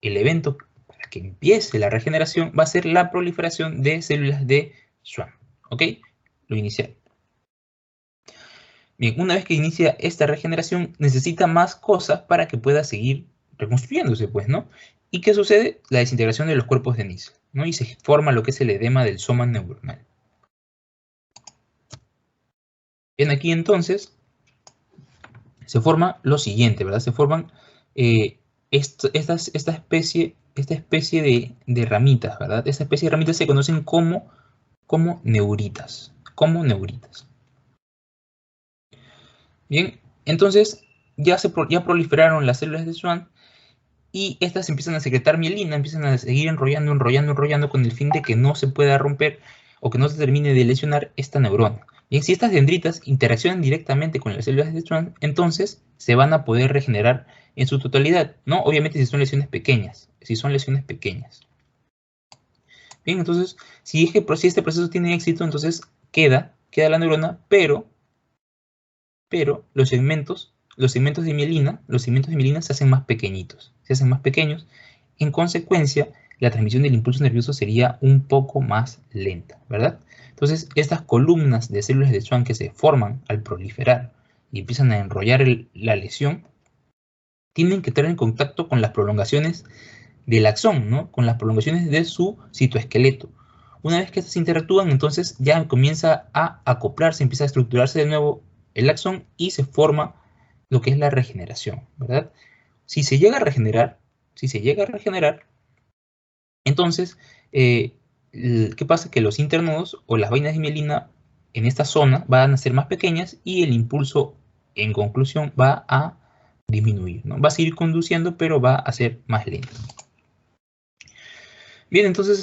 el evento para que empiece la regeneración va a ser la proliferación de células de Schwann. ¿Ok? Lo inicial. Bien, una vez que inicia esta regeneración, necesita más cosas para que pueda seguir reconstruyéndose, pues, ¿no? ¿Y qué sucede? La desintegración de los cuerpos de níquel, ¿no? Y se forma lo que es el edema del soma neuronal. Bien, aquí entonces se forma lo siguiente, ¿verdad? Se forman esta especie de ramitas, ¿verdad? Esta especie de ramitas se conocen como neuritas. Como neuritas. Bien, entonces ya proliferaron las células de Schwann y estas empiezan a secretar mielina, empiezan a seguir enrollando con el fin de que no se pueda romper o que no se termine de lesionar esta neurona. Bien, si estas dendritas interaccionan directamente con las células de Schwann, entonces se van a poder regenerar en su totalidad, ¿no? Obviamente si son lesiones pequeñas, Bien, entonces, si este proceso tiene éxito, entonces queda la neurona, pero los segmentos de mielina se hacen más pequeñitos, En consecuencia, la transmisión del impulso nervioso sería un poco más lenta, ¿verdad? Entonces, estas columnas de células de Schwann que se forman al proliferar y empiezan a enrollar la lesión, tienen que estar en contacto con las prolongaciones del axón, ¿no? Con las prolongaciones de su citoesqueleto. Una vez que estas interactúan, entonces ya comienza a acoplarse, empieza a estructurarse de nuevo el axón y se forma lo que es la regeneración, ¿verdad? Si se llega a regenerar, entonces, ¿qué pasa? Que los internodos o las vainas de mielina en esta zona van a ser más pequeñas y el impulso, en conclusión, va a disminuir, ¿no? Va a seguir conduciendo, pero va a ser más lento. Bien, entonces,